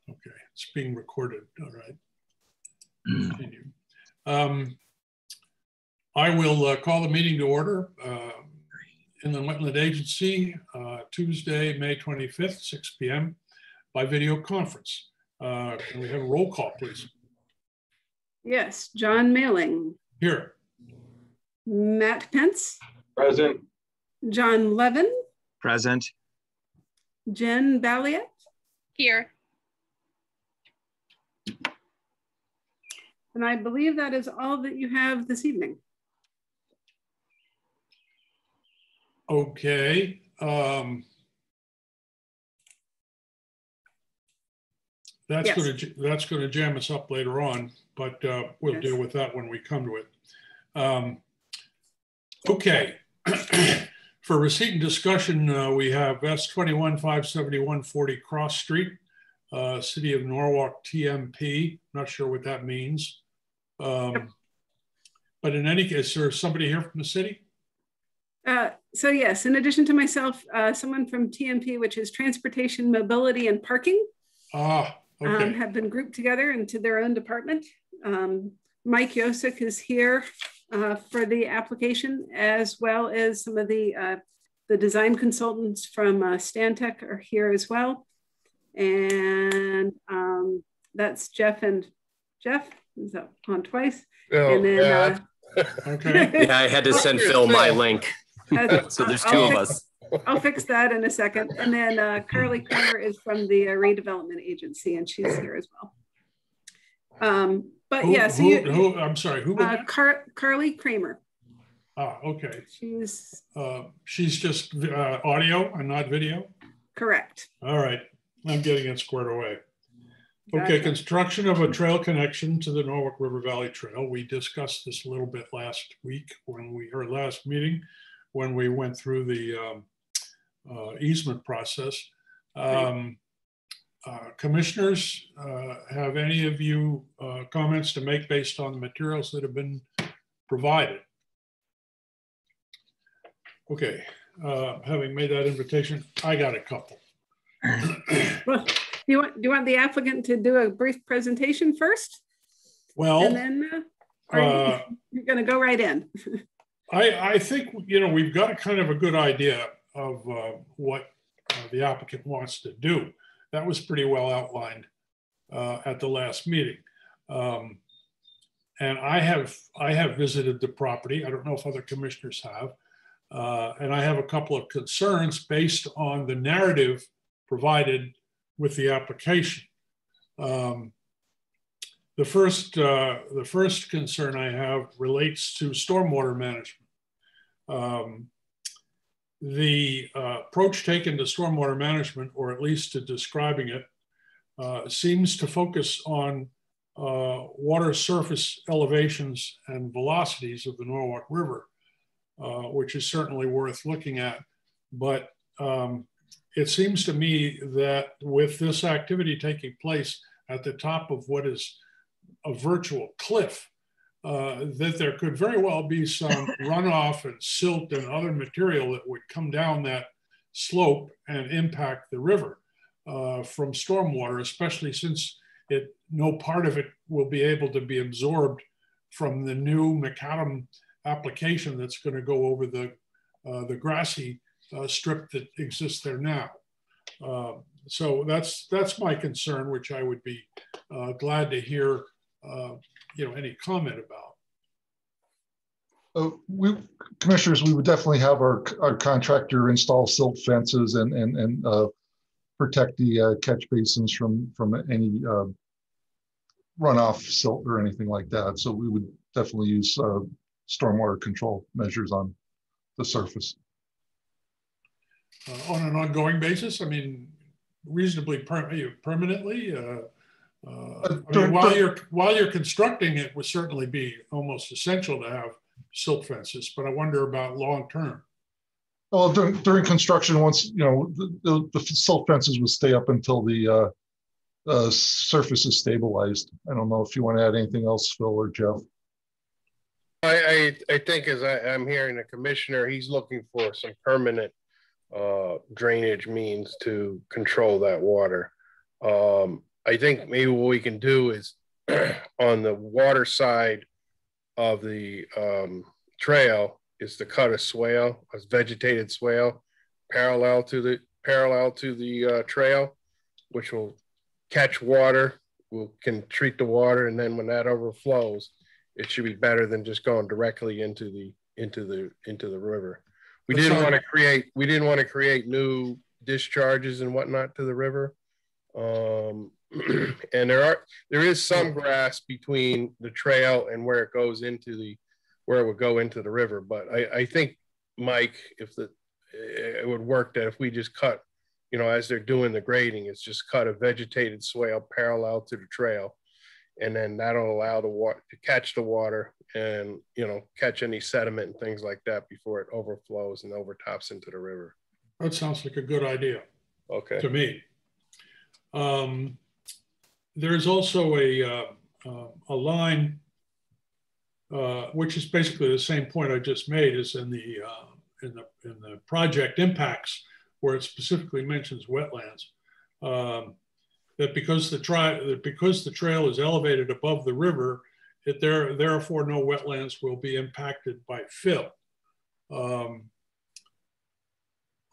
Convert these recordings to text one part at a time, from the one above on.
Okay, it's being recorded. All right. Continue. I will call the meeting to order in the Wetland Agency, Tuesday, May 25th, 6 p.m. by video conference. Can we have a roll call, please? Yes, John Mailing. Here. Matt Pence. Present. John Levin. Present. Jen Balliet. Here. And I believe that is all that you have this evening. Okay. That's going to jam us up later on, but we'll deal with that when we come to it. Okay. For receipt and discussion, we have S21 571 40 Cross Street, City of Norwalk TMP. Not sure what that means. But in any case, is there somebody here from the city? So yes, in addition to myself, someone from TMP, which is Transportation, Mobility, and Parking, okay. have been grouped together into their own department. Mike Yosik is here for the application, as well as some of the design consultants from Stantec are here as well. And that's Jeff and Jeff is on twice. Oh, and then Okay. Yeah, I had to send Phil my link. So there's two of us. I'll fix that in a second. And then Carly Kramer is from the redevelopment agency, and she's here as well. But yeah, so I'm sorry, who? Carly Kramer. Okay. She's just audio and not video? Correct. All right, I'm getting it squared away. Gotcha. Okay, construction of a trail connection to the Norwalk River Valley Trail. We discussed this a little bit last week last meeting when we went through the easement process. Commissioners, have any of you comments to make based on the materials that have been provided? Okay, having made that invitation, I got a couple. Well, do you want the applicant to do a brief presentation first? Well, and then you're going to go right in. I think, we've got a kind of a good idea of what the applicant wants to do. That was pretty well outlined at the last meeting. And I have visited the property. I don't know if other commissioners have. And I have a couple of concerns based on the narrative provided with the application. The first concern I have relates to stormwater management. The approach taken to stormwater management, or at least to describing it, seems to focus on water surface elevations and velocities of the Norwalk River, which is certainly worth looking at. But it seems to me that with this activity taking place at the top of what is a virtual cliff, that there could very well be some runoff and silt and other material that would come down that slope and impact the river from stormwater, especially since no part of it will be able to be absorbed from the new macadam application that's going to go over the grassy strip that exists there now. So that's my concern, which I would be glad to hear any comment about. Commissioners, we would definitely have our contractor install silt fences and protect the catch basins from any runoff silt or anything like that. So we would definitely use stormwater control measures on the surface. On an ongoing basis, I mean, reasonably permanently. While you're constructing, it would certainly be almost essential to have silt fences, but I wonder about long term. Well, during construction, once the silt fences would stay up until the surface is stabilized. I don't know if you want to add anything else, Phil or Jeff. I think as I'm hearing the commissioner, he's looking for some permanent drainage means to control that water. I think maybe what we can do is on the water side of the trail is to cut a swale, a vegetated swale, parallel to the trail, which will catch water. We can treat the water, and then when that overflows, it should be better than just going directly into the river. We didn't want to create new discharges and whatnot to the river. And there is some grass between the trail and where it goes where it would go into the river. But I think, Mike, it would work that if we just cut, as they're doing the grading, it's just cut a vegetated swale parallel to the trail. And then that'll allow the water to catch the water and, catch any sediment and things like that before it overflows and overtops into the river. That sounds like a good idea. Okay. To me. There's also a line, which is basically the same point I just made, is in the project impacts, where it specifically mentions wetlands. That because the trail is elevated above the river, therefore no wetlands will be impacted by fill. I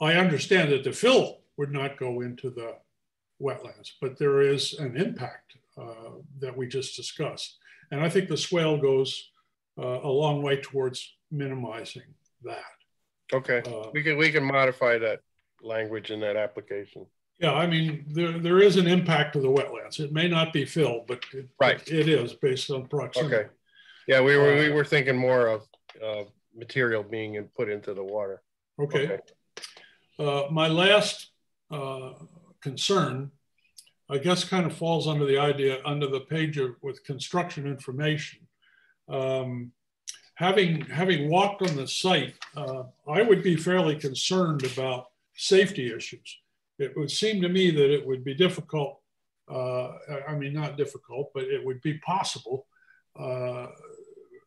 understand that the fill would not go into the wetlands, but there is an impact that we just discussed. And I think the swale goes a long way towards minimizing that. Okay, we can modify that language in that application. Yeah, I mean, there is an impact to the wetlands. It may not be filled, but it is based on proximity. Okay. Yeah, we were thinking more of material being put into the water. Okay. My last concern, I guess, kind of falls under the idea under the page with construction information. Having walked on the site, I would be fairly concerned about safety issues. It would seem to me that it would be difficult, I mean, not difficult, but it would be possible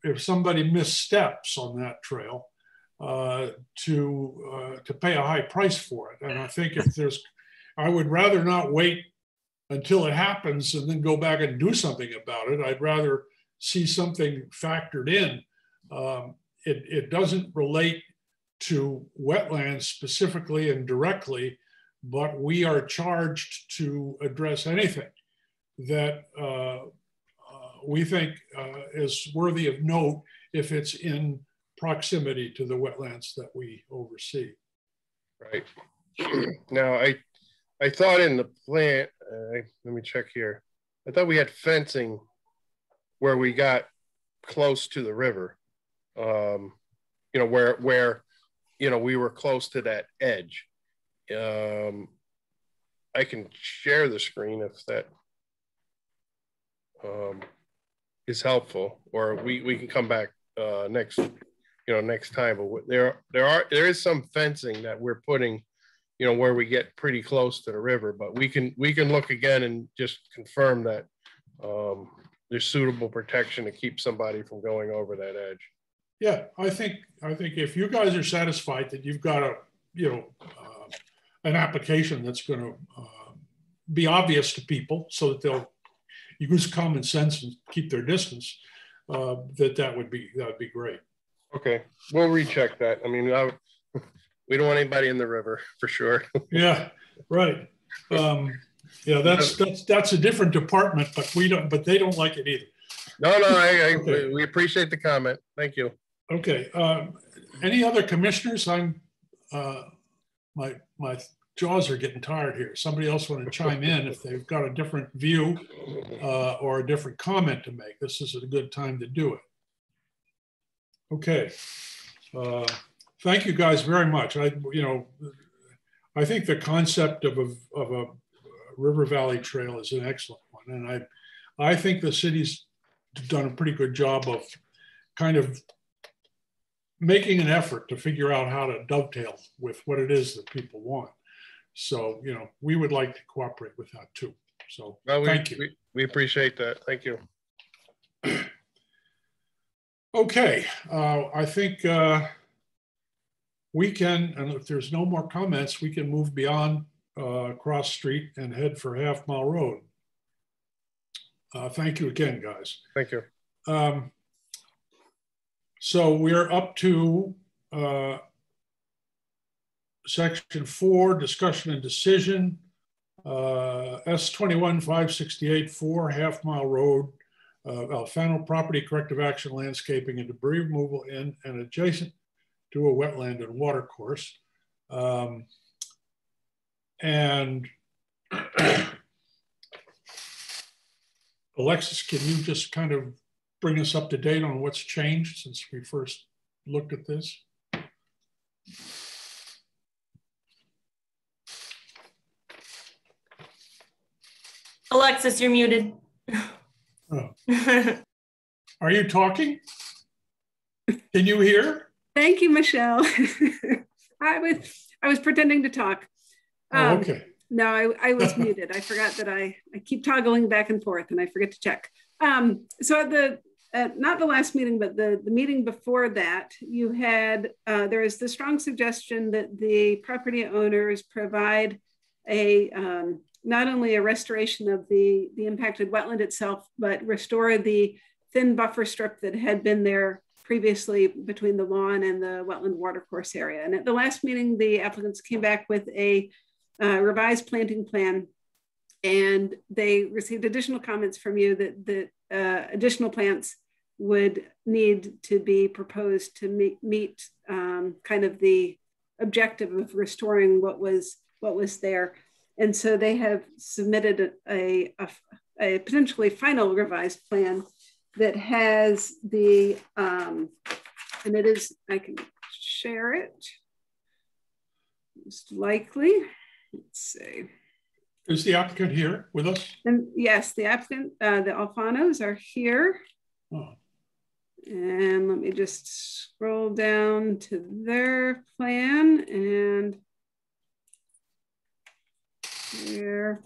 if somebody missteps on that trail to pay a high price for it. And I think I would rather not wait until it happens and then go back and do something about it. I'd rather see something factored in. It doesn't relate to wetlands specifically and directly, but we are charged to address anything that we think is worthy of note if it's in proximity to the wetlands that we oversee. Right. Now, I thought in the plan, let me check here. I thought we had fencing where we got close to the river, where we were close to that edge. I can share the screen if that is helpful, or we can come back next time. But there is some fencing that we're putting, where we get pretty close to the river. But we can look again and just confirm that there's suitable protection to keep somebody from going over that edge. Yeah, I think if you guys are satisfied that you've got an application that's going to be obvious to people, so that they'll use common sense and keep their distance, that would be great. Okay, we'll recheck that. I mean, we don't want anybody in the river for sure. Yeah, right. Yeah, that's a different department, but they don't like it either. No, okay. We appreciate the comment. Thank you. Okay. Any other commissioners? My jaws are getting tired here. Somebody else want to chime in if they've got a different view or a different comment to make. This is a good time to do it. Okay. Thank you guys very much. I think the concept of a river valley trail is an excellent one, and I think the city's done a pretty good job of kind of making an effort to figure out how to dovetail with what it is that people want. So, we would like to cooperate with that too. So thank you. We appreciate that. Thank you. Okay. I think we can, and if there's no more comments, we can move beyond Cross Street and head for Half Mile Road. Thank you again, guys. Thank you. So we're up to section 4, discussion and decision. S21-568-4, Half Mile Road, Alfano property, corrective action, landscaping, and debris removal in and adjacent to a wetland and water course. And Alexis, can you just kind of bring us up to date on what's changed since we first looked at this? Alexis, you're muted. Oh. Are you talking? Can you hear? Thank you, Michelle. I was pretending to talk. Oh, okay. No, I was muted. I forgot that I keep toggling back and forth and I forget to check. So at not the last meeting, but the meeting before that, you had, there was the strong suggestion that the property owners provide a, not only a restoration of the impacted wetland itself, but restore the thin buffer strip that had been there previously between the lawn and the wetland watercourse area. And at the last meeting, the applicants came back with a revised planting plan, and they received additional comments from you that additional plants would need to be proposed to meet kind of the objective of restoring what was there. And so they have submitted a potentially final revised plan that has the, and it is, I can share it, most likely. Let's see. Is the applicant here with us? And yes, the applicant, the Alfanos are here. Oh. And let me just scroll down to their plan and here.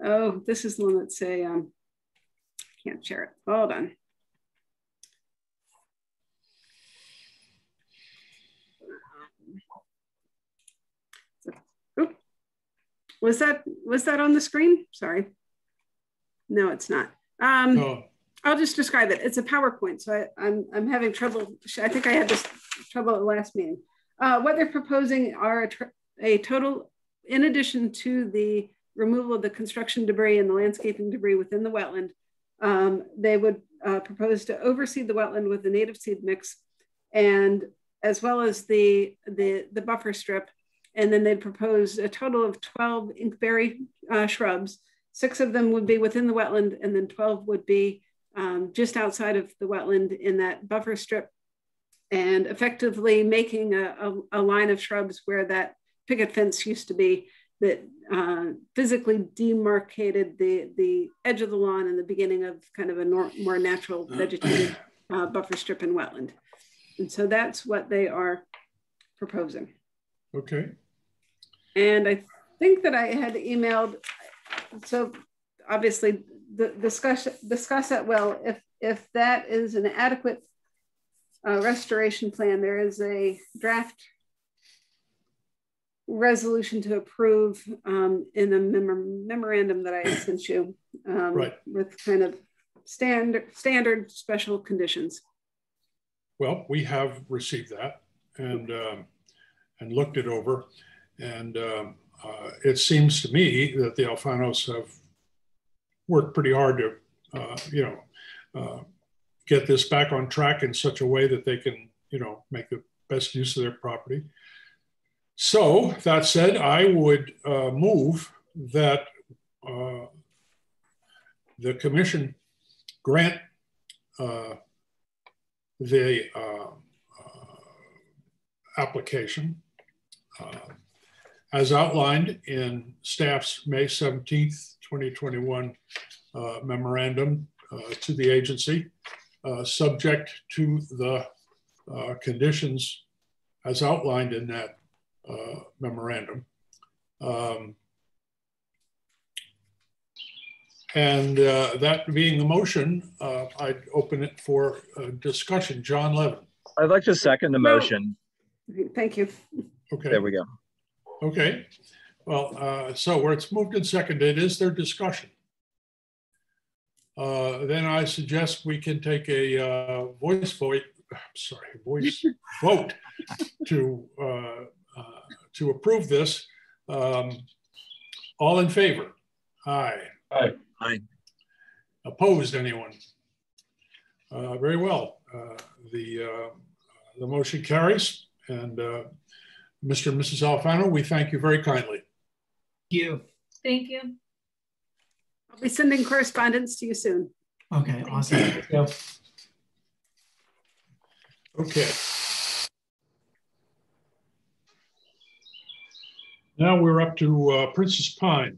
Oh, this is the one that say, can't share it. Hold on. Oop. Was that on the screen? Sorry. No, it's not. No. I'll just describe it. It's a PowerPoint, so I'm having trouble. I think I had this trouble at the last meeting. What they're proposing are a total, in addition to the removal of the construction debris and the landscaping debris within the wetland, they would propose to overseed the wetland with the native seed mix, and as well as the buffer strip. And then they'd propose a total of 12 inkberry shrubs. 6 of them would be within the wetland, and then 12 would be just outside of the wetland in that buffer strip, and effectively making a line of shrubs where that picket fence used to be, that physically demarcated the edge of the lawn and the beginning of kind of a more natural vegetated buffer strip and wetland. And so that's what they are proposing. Okay. And I think that I had emailed, so obviously discuss it well. If that is an adequate restoration plan, there is a draft resolution to approve in a memorandum that I sent you, right, with kind of standard special conditions. Well, we have received that and looked it over, and it seems to me that the Alfanos have worked pretty hard to, get this back on track in such a way that they can, make the best use of their property. So that said, I would move that the commission grant the application as outlined in staff's May 17th, 2021 memorandum to the agency, subject to the conditions as outlined in that memorandum. And that being the motion, I'd open it for discussion. John Levin. I'd like to second the motion. Thank you. Okay. There we go. Okay. Well, so where it's moved and seconded, is there discussion? Then I suggest we can take a voice vote to approve this. All in favor? Aye. Aye. Aye. Opposed, anyone? Very well. The motion carries, and Mr. and Mrs. Alfano, we thank you very kindly. Thank you. Thank you. I'll be sending correspondence to you soon. Okay, awesome. Thank you. Okay. Now we're up to Princess Pine,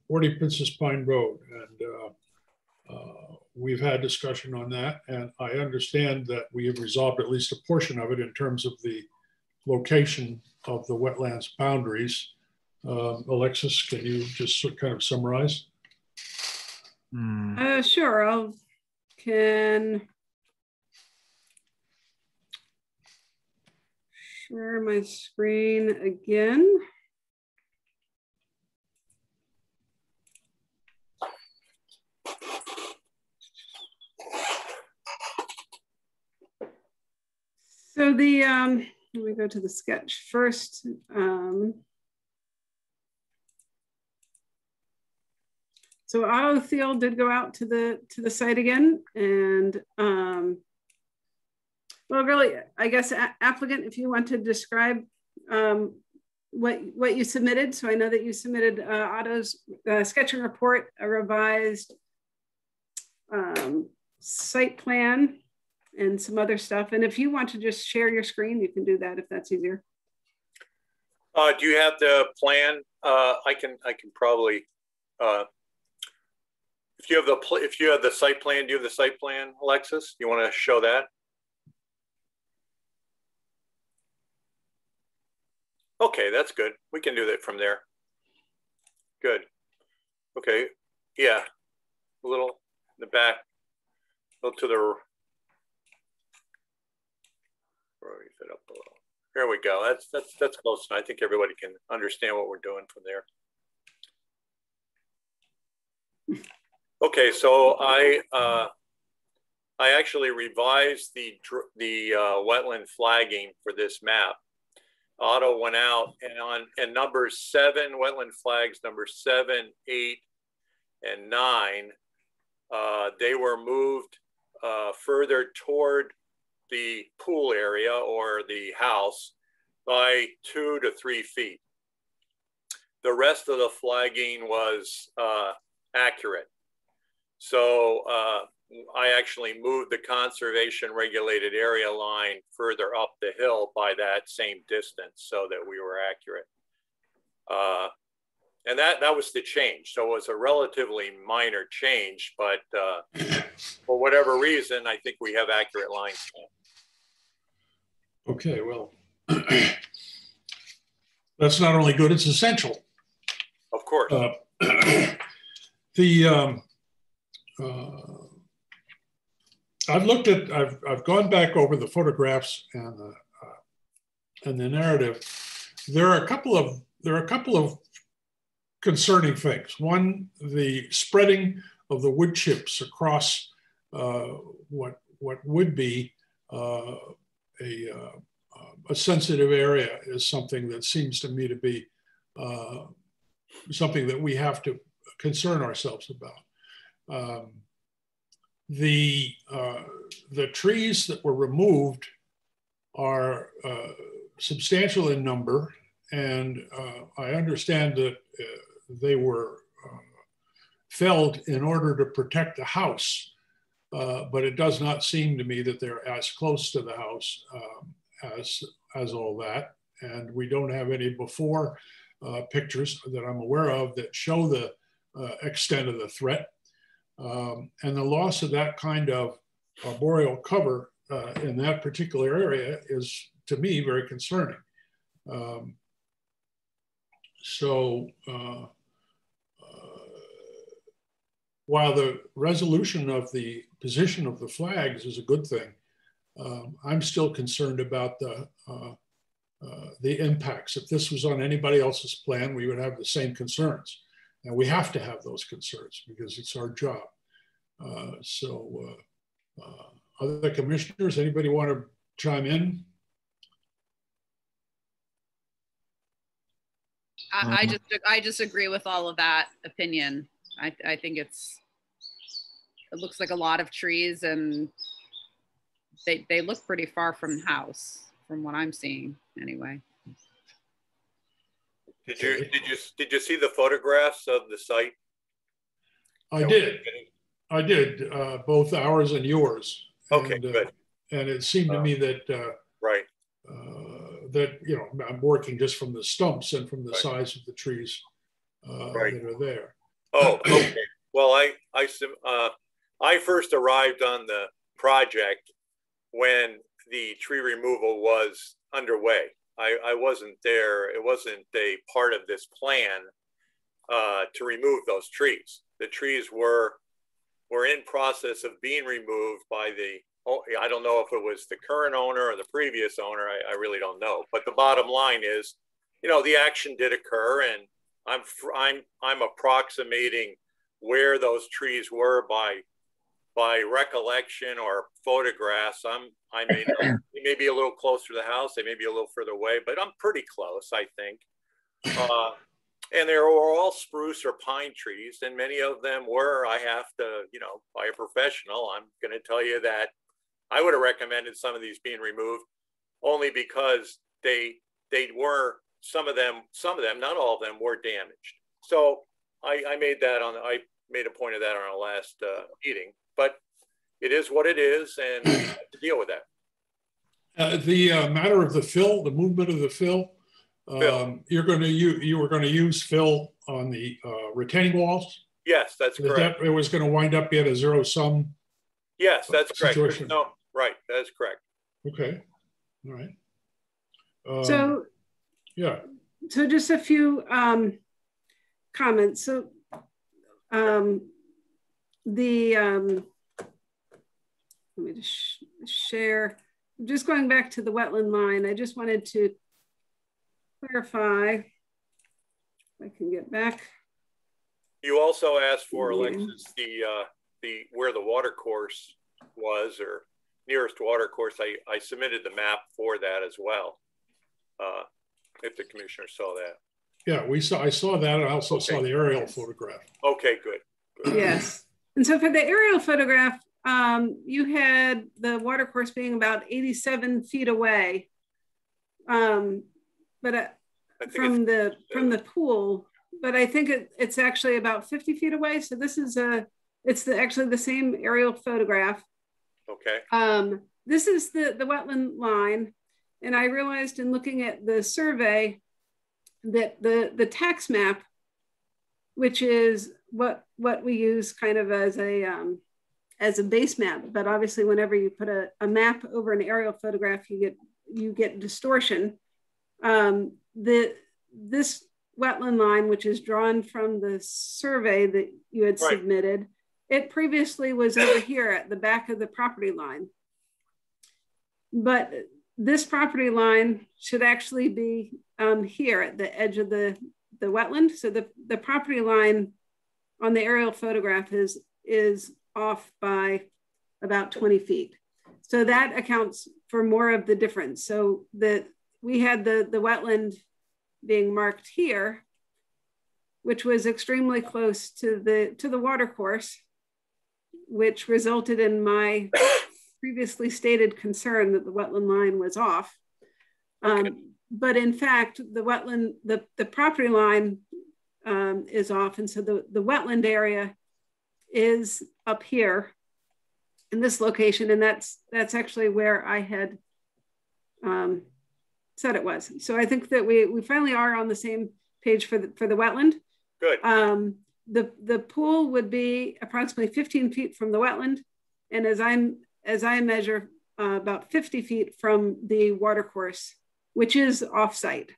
40 Princess Pine Road, and we've had discussion on that, and I understand that we have resolved at least a portion of it in terms of the location of the wetlands boundaries. Alexis, can you just kind of summarize? Sure, I can share my screen again. So the, let me go to the sketch first. So Autothiel did go out to the site again, and well, really, I guess applicant, if you want to describe what you submitted. So I know that you submitted Otto's sketch and report, a revised site plan, and some other stuff. And if you want to just share your screen, you can do that if that's easier. Do you have the plan? I can probably. If you have the site plan, do you have the site plan, Alexis? You want to show that? Okay, that's good. We can do that from there. Good. Okay. Yeah. A little in the back. A little to the. Raise it up a little. Here we go. That's close. I think everybody can understand what we're doing from there. Okay, so I actually revised the wetland flagging for this map. Otto went out and number 7, wetland flags number 7, 8, and 9. They were moved further toward the pool area or the house by 2 to 3 feet. The rest of the flagging was accurate. So I actually moved the conservation regulated area line further up the hill by that same distance so that we were accurate. And that was the change. So it was a relatively minor change, but for whatever reason, I think we have accurate lines now. Okay, well, that's not only good, it's essential. Of course. I've gone back over the photographs and the narrative. There are a couple of concerning things. One, the spreading of the wood chips across what would be a sensitive area is something that seems to me to be something that we have to concern ourselves about. The trees that were removed are substantial in number, and I understand that they were felled in order to protect the house, but it does not seem to me that they're as close to the house as all that. And we don't have any before pictures that I'm aware of that show the extent of the threat. And the loss of that kind of arboreal cover in that particular area is, to me, very concerning. So while the resolution of the position of the flags is a good thing, I'm still concerned about the impacts. If this was on anybody else's plan, we would have the same concerns. And we have to have those concerns because it's our job. Other commissioners, anybody want to chime in? I just agree with all of that opinion. I think it looks like a lot of trees, and they look pretty far from the house, from what I'm seeing anyway. Did you see the photographs of the site? I did, both ours and yours. Okay, and, good. And it seemed to me that right. That, you know, I'm working just from the stumps and from the size of the trees that are there. Oh, okay. Well, I first arrived on the project when the tree removal was underway. I wasn't there. It wasn't a part of this plan to remove those trees. The trees were in process of being removed by the, I don't know if it was the current owner or the previous owner. I really don't know. But the bottom line is, you know, the action did occur, and I'm approximating where those trees were by recollection or photographs. They may be a little closer to the house. They may be a little further away, but I'm pretty close, I think. And they were all spruce or pine trees, and many of them were, I have to, you know, by a professional, I'm going to tell you that I would have recommended some of these being removed, only because they were, some of them, not all of them, were damaged. So I made a point of that on our last meeting, but it is what it is, and we have to deal with that. The matter of the fill, the movement of the fill, you were going to use fill on the retaining walls? Yes, that's correct. It was going to wind up being a zero sum. Yes, that's correct. No, right, that is correct. Okay, all right. So yeah. So just a few comments. So let me just share. Just going back to the wetland line, I just wanted to clarify. If I can get back. You also asked for, Alexis, the where the water course was, or nearest water course. I submitted the map for that as well. If the commissioner saw that. Yeah, I saw that. I also saw the aerial photograph. Okay, good. Yes. And so for the aerial photograph, you had the water course being about 87 feet away. But from the pool, but I think it's actually about 50 feet away. So this is actually the same aerial photograph. Okay. This is the wetland line. And I realized in looking at the survey that the tax map, which is what we use kind of as a base map, but obviously whenever you put a map over an aerial photograph, you get distortion. This wetland line, which is drawn from the survey that you had submitted, it previously was over here at the back of the property line. But this property line should actually be here at the edge of the wetland. So the property line on the aerial photograph is off by about 20 feet. So that accounts for more of the difference. So we had the wetland being marked here, which was extremely close to the water course, which resulted in my previously stated concern that the wetland line was off. Okay. But in fact, the property line is off. And so the wetland area is up here in this location. And that's actually where I had said it was. So I think that we finally are on the same page for the wetland. Good. The pool would be approximately 15 feet from the wetland. And as I measure about 50 feet from the water course, which is off-site.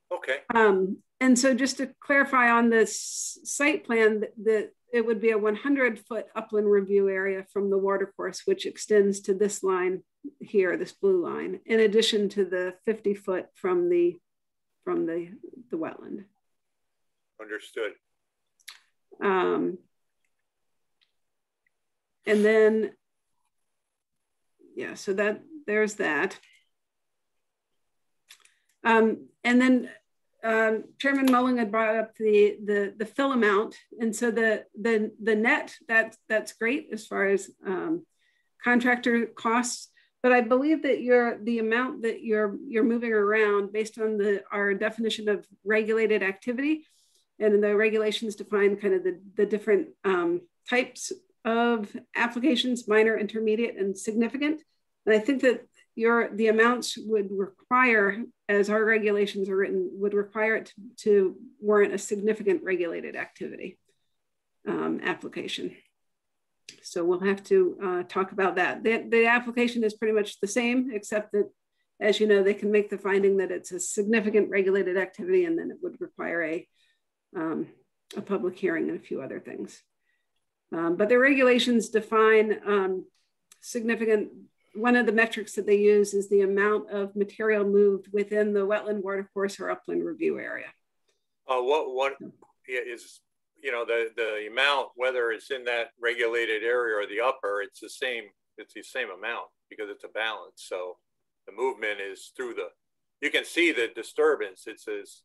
Okay. And And so just to clarify on this site plan, that it would be a 100-foot upland review area from the watercourse, which extends to this line here, this blue line, in addition to the 50-foot from the wetland. Understood. And then, yeah, so there's that. And then Chairman Mulling had brought up the fill amount, and so the net, that's great as far as contractor costs. But I believe that the amount that you're moving around based on our definition of regulated activity, and the regulations define kind of the different types of applications, minor, intermediate, and significant. And I think that the amounts would require, as our regulations are written, would require it to warrant a significant regulated activity application. So we'll have to talk about that. The application is pretty much the same, except that, as you know, they can make the finding that it's a significant regulated activity, and then it would require a public hearing and a few other things. But the regulations define significant. One of the metrics that they use is the amount of material moved within the wetland, watercourse, or upland review area. What is, you know, the amount, whether it's in that regulated area or the upper, it's the same amount because it's a balance. So the movement is through you can see the disturbance. It's as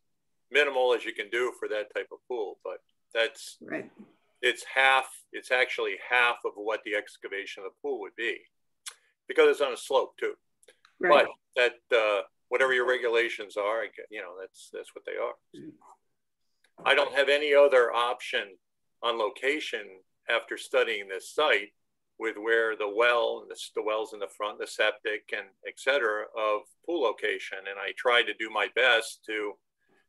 minimal as you can do for that type of pool, but that's right. It's actually half of what the excavation of the pool would be, because it's on a slope too. Right. But that whatever your regulations are, you know, that's what they are. I don't have any other option on location after studying this site with where the well, the wells in the front, the septic, and et cetera, of pool location. And I tried to do my best to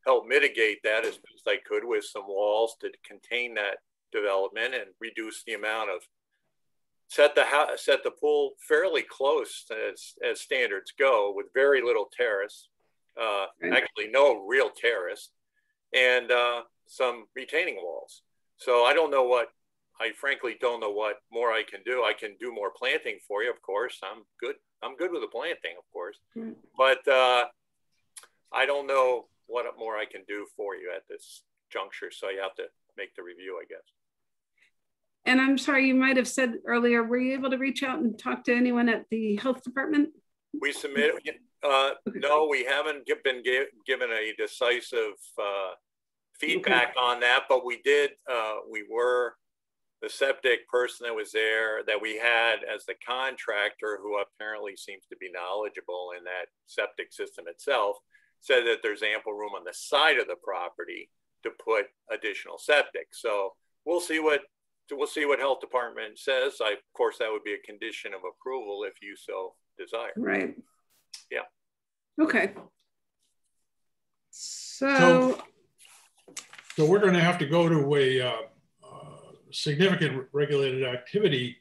help mitigate that as best I could with some walls to contain that development and reduce the amount of set the pool fairly close as standards go, with very little terrace, actually no real terrace, and some retaining walls. So I frankly don't know what more I can do. I can do more planting for you, of course. I'm good with the planting, of course, but I don't know what more I can do for you at this juncture. So you have to make the review, I guess. And I'm sorry, you might have said earlier, were you able to reach out and talk to anyone at the health department? We submitted, no, we haven't been given a decisive feedback on that, but we did, the septic person that was there that we had as the contractor, who apparently seems to be knowledgeable in that septic system itself, said that there's ample room on the side of the property to put additional septic. So we'll see what health department says. Of course, that would be a condition of approval if you so desire. Right. Yeah. Okay. So we're going to have to go to a significant regulated activity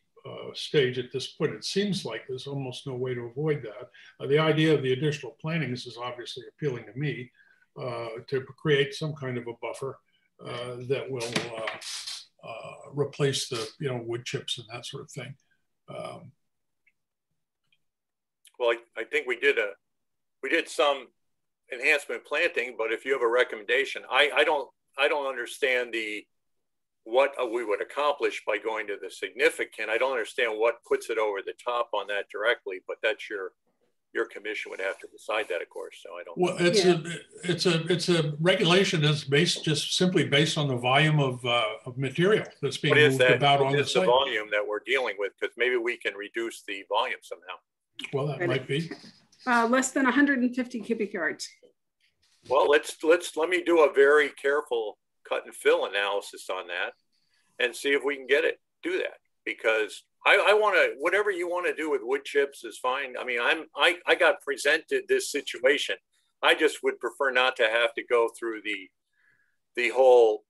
stage at this point. It seems like there's almost no way to avoid that. The idea of the additional plantings is obviously appealing to me, to create some kind of a buffer that will replace the wood chips and that sort of thing. Well, I think we did some enhancement planting, but if you have a recommendation, I don't understand what we would accomplish by going to the significant. I don't understand what puts it over the top on that directly, but that's your commission would have to decide that, of course. So I don't. Well, it's a regulation that's just simply based on the volume of material that's being moved about on the site. The volume that we're dealing with, because maybe we can reduce the volume somehow. Well, that might be less than 150 cubic yards. Well, let me do a very careful cut and fill analysis on that and see if we can do that, because I want to, whatever you want to do with wood chips is fine. I mean, I got presented this situation. I just would prefer not to have to go through the whole,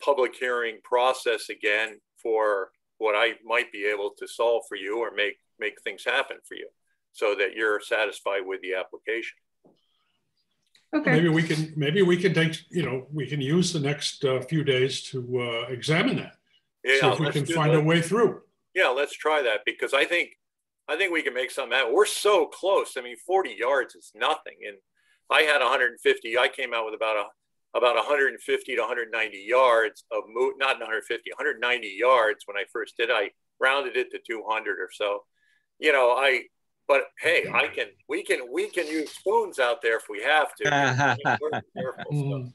public hearing process again for what I might be able to solve for you or make things happen for you so that you're satisfied with the application. Okay. Maybe we can take, we can use the next few days to examine that. Yeah, see if we can find a way through. Yeah, let's try that, because I think we can make something happen. We're so close. I mean, 40 yards is nothing. And I had 150. I came out with about 150 to 190 yards of not 150, 190 yards when I first did. I rounded it to 200 or so. But hey, we can use spoons out there if we have to. We're careful. So.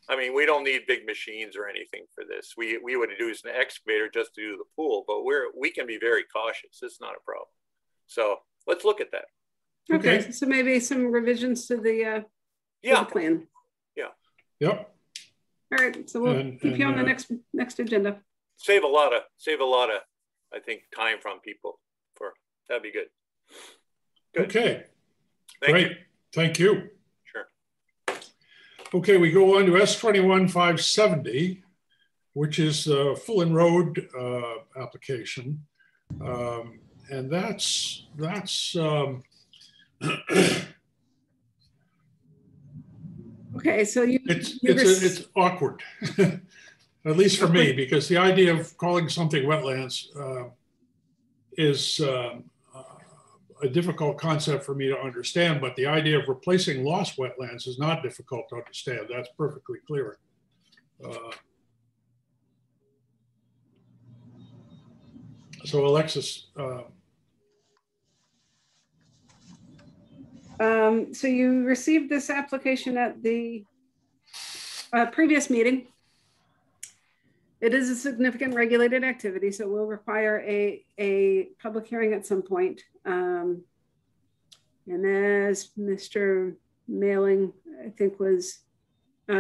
I mean, we don't need big machines or anything for this. We would use an excavator just to do the pool, but we can be very cautious. It's not a problem. So let's look at that. Okay. So maybe some revisions to the plan. Yeah. Yep. All right. So we'll keep you on the next agenda. Save a lot of, I think, time from people. That'd be good. Good. Okay. Great. Thank you. Sure. Okay, we go on to S21-570, which is a Fulton Road application. And that's okay, so it's awkward, at least for me, because the idea of calling something wetlands is a difficult concept for me to understand, but the idea of replacing lost wetlands is not difficult to understand. That's perfectly clear. So Alexis. So you received this application at the previous meeting. It is a significant regulated activity, so we'll require a public hearing at some point. And as Mr. Mailing, I think, was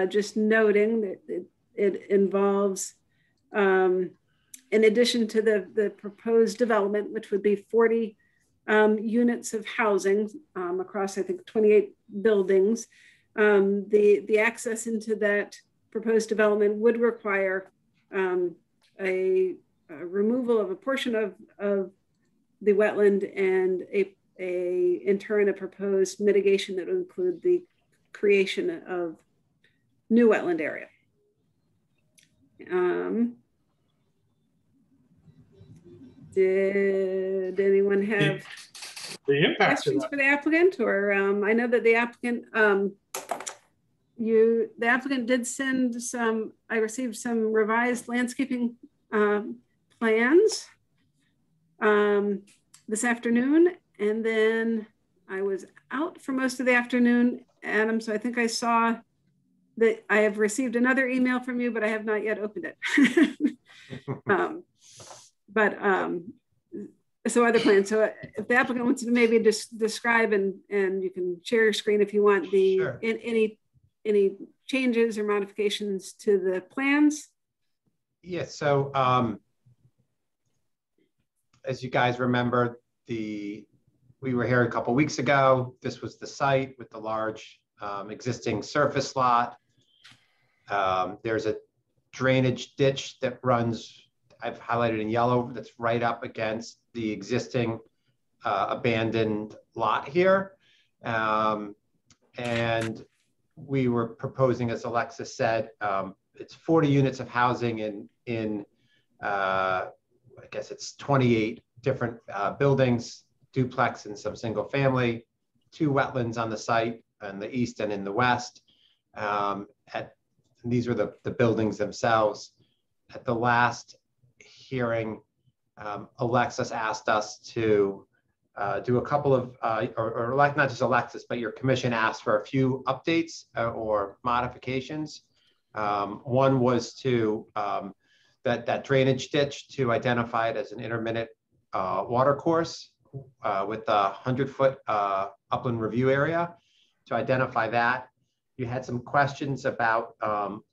just noting, that it involves, in addition to the proposed development, which would be 40 units of housing across, I think, 28 buildings, the access into that proposed development would require a removal of a portion of the wetland and in turn a proposed mitigation that would include the creation of new wetland area. Did anyone have the impact questions for the applicant? Or I know that the applicant the applicant did send I received some revised landscaping plans this afternoon, and then I was out for most of the afternoon, Adam, so I think I saw that I have received another email from you, but I have not yet opened it. So other plans. So if the applicant wants to maybe just describe, and you can share your screen if you want, Sure. any changes or modifications to the plans. Yes. So as you guys remember, we were here a couple weeks ago. This was the site with the large existing surface lot. There's a drainage ditch that runs, I've highlighted in yellow, that's right up against the existing abandoned lot here. And we were proposing, as Alexis said, it's 40 units of housing in I guess it's 28 different buildings, duplex and some single family, 2 wetlands on the site in the east and in the west. These are the buildings themselves. At the last hearing, Alexis asked us to do a couple of, or like not just Alexis, but your commission asked for a few updates or modifications. One was to that drainage ditch, to identify it as an intermittent water course with a 100-foot upland review area, to identify that. You had some questions about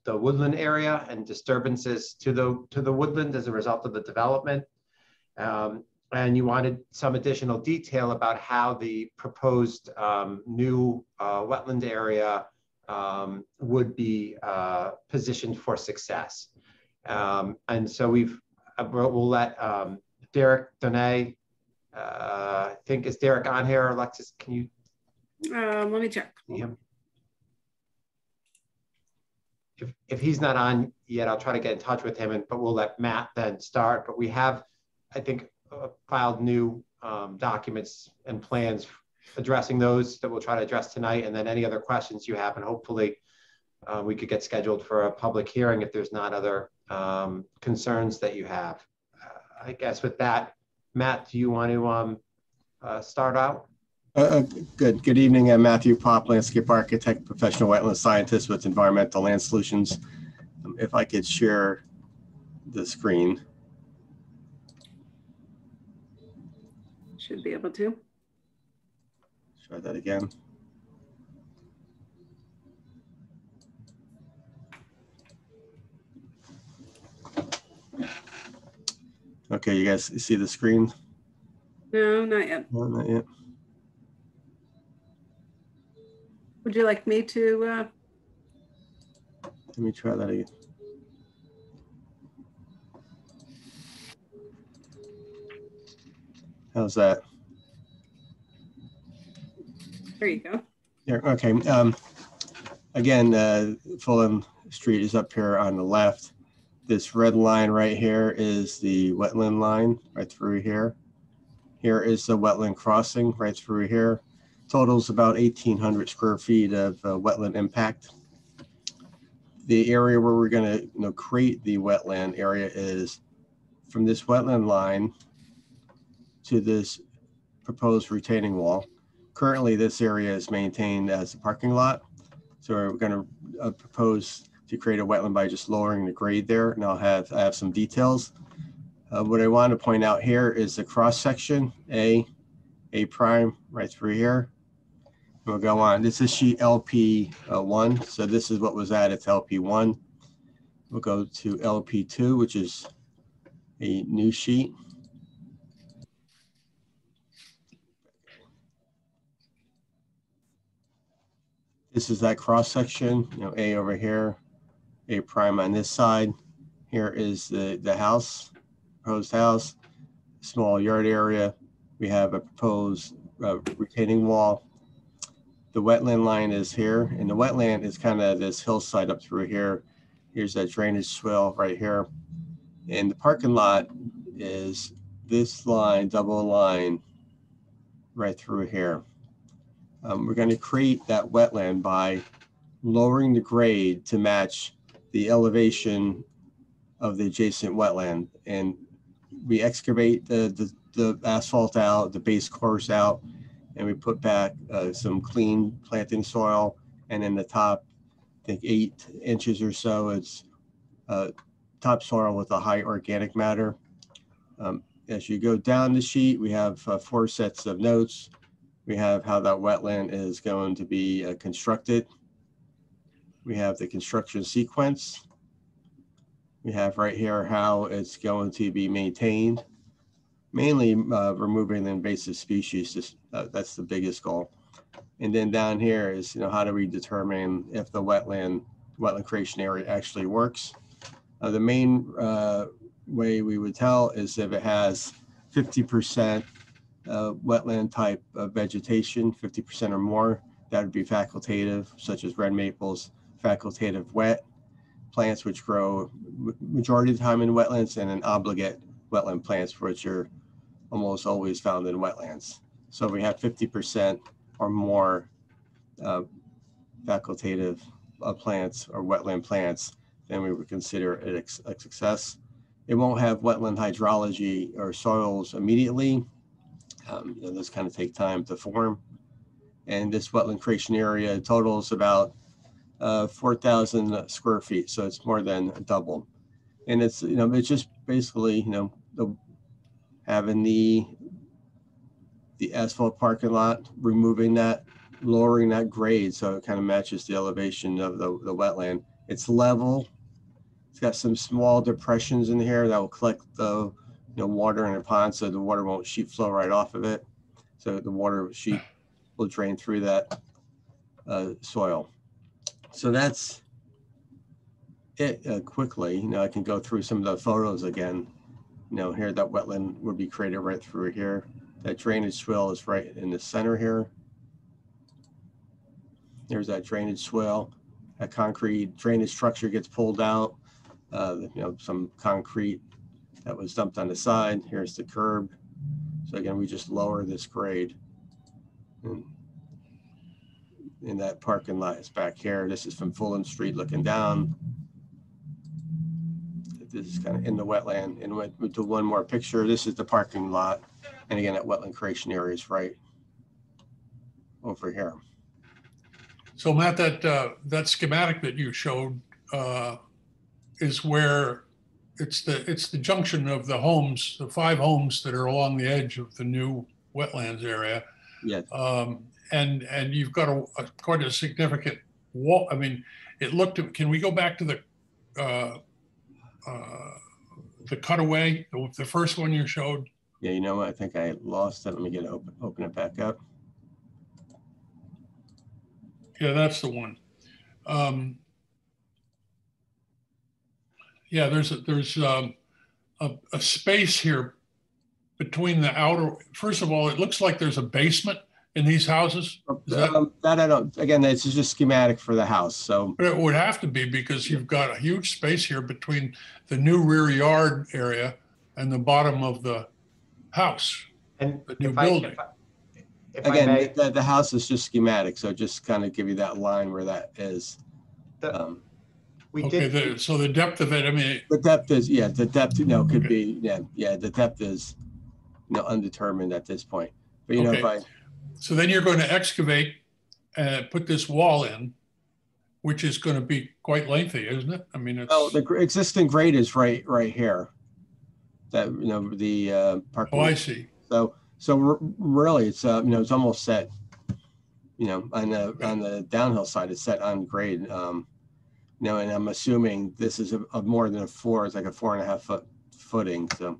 the woodland area and disturbances to the woodland as a result of the development. And you wanted some additional detail about how the proposed new wetland area would be positioned for success. And so we'll let Derek Donay, I think, is Derek on here? Alexis, can you? Let me check. Him? if he's not on yet, I'll try to get in touch with him, but we'll let Matt then start. But we have, I think, filed new documents and plans addressing those that we'll try to address tonight, and then any other questions you have, and hopefully we could get scheduled for a public hearing if there's not other concerns that you have. I guess with that, Matt, do you want to start out? Good evening. I'm Matthew Pop, landscape architect, professional wetland scientist with Environmental Land Solutions. If I could share the screen. Should be able to. Try that again. Okay, you guys see the screen? No, not yet. No, not yet. Would you like me to? Let me try that again. How's that? There you go. Yeah, okay. Again, Fulham Street is up here on the left. This red line right here is the wetland line right through here. Here is the wetland crossing right through here. Totals about 1,800 square feet of wetland impact. The area where we're going to create the wetland area is from this wetland line to this proposed retaining wall. Currently, this area is maintained as a parking lot. So we're going to propose to create a wetland by just lowering the grade there. And I have some details. What I want to point out here is the cross section, A prime right through here. We'll go on. This is sheet LP1. So this is what was added to LP1. We'll go to LP2, which is a new sheet. This is that cross section, A over here, A prime on this side. Here is the house, proposed house, small yard area. We have a proposed retaining wall. The wetland line is here, and the wetland is kind of this hillside up through here. Here's that drainage swale right here. And the parking lot is this line, double line right through here. We're going to create that wetland by lowering the grade to match the elevation of the adjacent wetland. And we excavate the asphalt out, the base course out, and we put back some clean planting soil. And in the top, I think 8 inches or so, it's topsoil with a high organic matter. As you go down the sheet, we have 4 sets of notes. We have how that wetland is going to be constructed. We have the construction sequence. We have right here how it's going to be maintained, mainly removing the invasive species. That's the biggest goal. And then down here is, how do we determine if the wetland creation area actually works? The main way we would tell is if it has 50% wetland type of vegetation, 50% or more. That would be facultative, such as red maples, facultative wet plants, which grow majority of the time in wetlands, and then obligate wetland plants, which are almost always found in wetlands. So we have 50% or more facultative plants or wetland plants, then we would consider it a success. It won't have wetland hydrology or soils immediately. Those kind of take time to form. And this wetland creation area totals about 4,000 square feet. So it's more than double. And it's, it's just basically, having the asphalt parking lot, removing that, lowering that grade so it kind of matches the elevation of the wetland. It's level. It's got some small depressions in here that will collect the water in a pond, so the water won't sheet flow right off of it. So the water sheet will drain through that soil. So that's it quickly. I can go through some of the photos again. Here that wetland would be created right through here. That drainage swale is right in the center here. There's that drainage swale. a concrete drainage structure gets pulled out, some concrete that was dumped on the side. Here's the curb. So again, we just lower this grade. In that parking lot is back here. This is from Fulham Street looking down. This is kind of in the wetland. And we'll do one more picture. This is the parking lot. And again, that wetland creation area is right over here. So Matt, that schematic that you showed is where it's the junction of the homes, the 5 homes that are along the edge of the new wetlands area. Yes. And you've got quite a significant wall. I mean, it looked. Can we go back to the cutaway, the first one you showed? Yeah, you know what? I think I lost it. Let me get it open it back up. Yeah, that's the one. Yeah, there's a space here between the outer. First of all, it looks like there's a basement in these houses. That I don't. Again, it's just schematic for the house. So but it would have to be because you've got a huge space here between the new rear yard area and the bottom of the house, and the new building. Again, the house is just schematic, so just kind of give you that line where that is. So the depth of it, I mean, the depth is the depth. Could be the depth is undetermined at this point. But so then you're going to excavate and put this wall in, which is going to be quite lengthy, isn't it? I mean, it's the existing grade is right here. That the parking. Oh, I see. So really, it's it's almost set. On the downhill side, it's set on grade. And I'm assuming this is a more than a floor. It's like a 4.5 foot footing. So.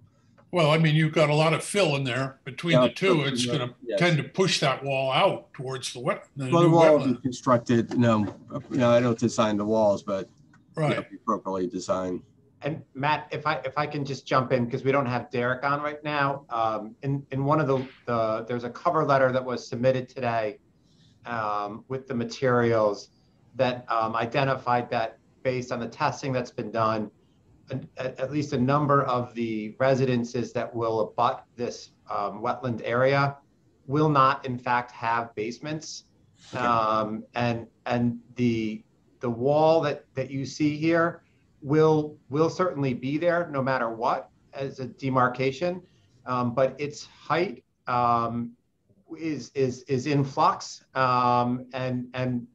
Well, I mean, you've got a lot of fill in there between the two. It's going to tend to push that wall out towards the wetland. Well, the wall will be constructed. I don't design the walls, but right, be properly designed. And Matt, if I can just jump in because we don't have Derek on right now. In one of there's a cover letter that was submitted today with the materials that identified that based on the testing that's been done, at least a number of the residences that will abut this wetland area will not in fact have basements. Okay. And the wall that you see here will certainly be there no matter what as a demarcation, but its height is in flux, and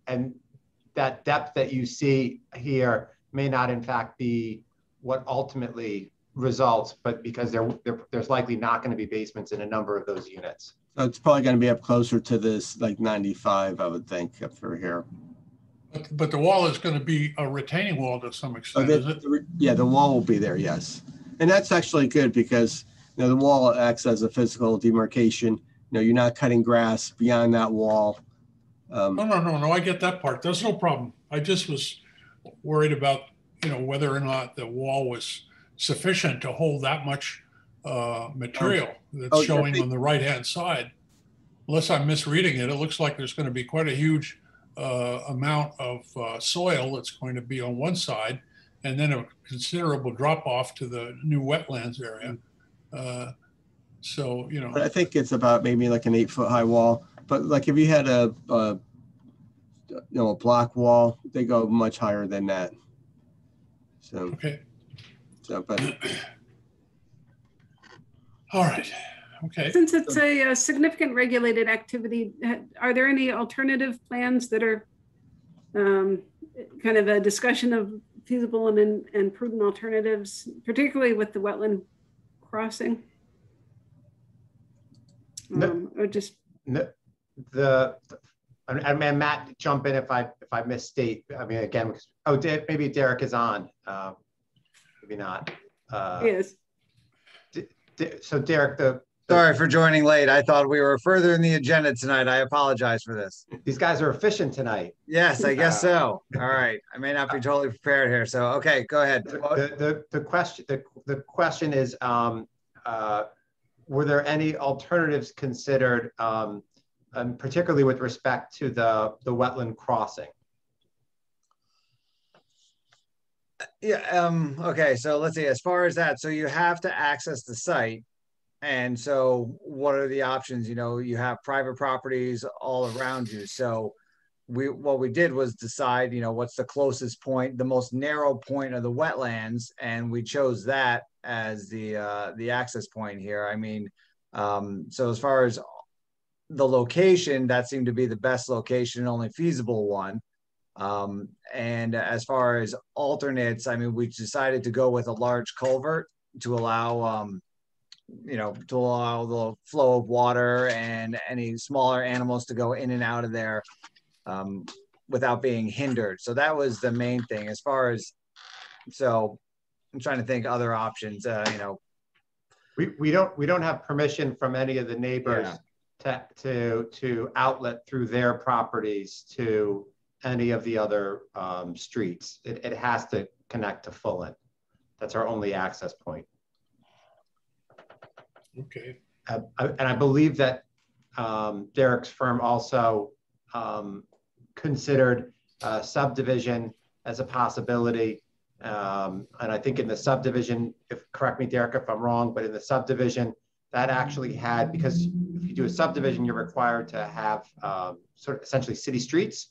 that depth that you see here may not in fact be what ultimately results, but because there's likely not going to be basements in a number of those units. So it's probably going to be up closer to this like 95, I would think, up through here. But the wall is going to be a retaining wall to some extent, is it? Yeah, the wall will be there, yes. And that's actually good because the wall acts as a physical demarcation. You're not cutting grass beyond that wall. No, I get that part. That's no problem. I just was worried about, whether or not the wall was sufficient to hold that much material that's showing on the right-hand side. Unless I'm misreading it, it looks like there's going to be quite a huge amount of soil that's going to be on one side, and then a considerable drop off to the new wetlands area. But I think it's about maybe like an 8-foot high wall. But like if you had a block wall, they go much higher than that. So okay. But all right. Okay. Since it's a significant regulated activity, are there any alternative plans that are kind of a discussion of feasible and prudent alternatives, particularly with the wetland crossing? Or just and Matt, jump in if I misstate. I mean, again, maybe Derek is on. Maybe not. Yes. So Derek, sorry for joining late. I thought we were further in the agenda tonight. I apologize for this. These guys are efficient tonight. Yes, I guess so. All right. I may not be totally prepared here. So, okay, go ahead. The question is, were there any alternatives considered, particularly with respect to the wetland crossing? Yeah, okay, so let's see, as far as that, so you have to access the site. And so what are the options? You know, you have private properties all around you. So what we did was decide, you know, what's the closest point, the most narrow point of the wetlands, and we chose that as the access point here. I mean, so as far as the location, that seemed to be the best location, only feasible one. And as far as alternates, I mean, we decided to go with a large culvert to allow, you know, to allow the flow of water and any smaller animals to go in and out of there without being hindered. So that was the main thing. As far as, so I'm trying to think other options. You know, we don't have permission from any of the neighbors to outlet through their properties to any of the other streets. It has to connect to Fulton. That's our only access point. Okay. And I believe that Derek's firm also considered subdivision as a possibility. And I think in the subdivision, correct me, Derek, if I'm wrong, but in the subdivision, that actually had, because if you do a subdivision, you're required to have sort of essentially city streets.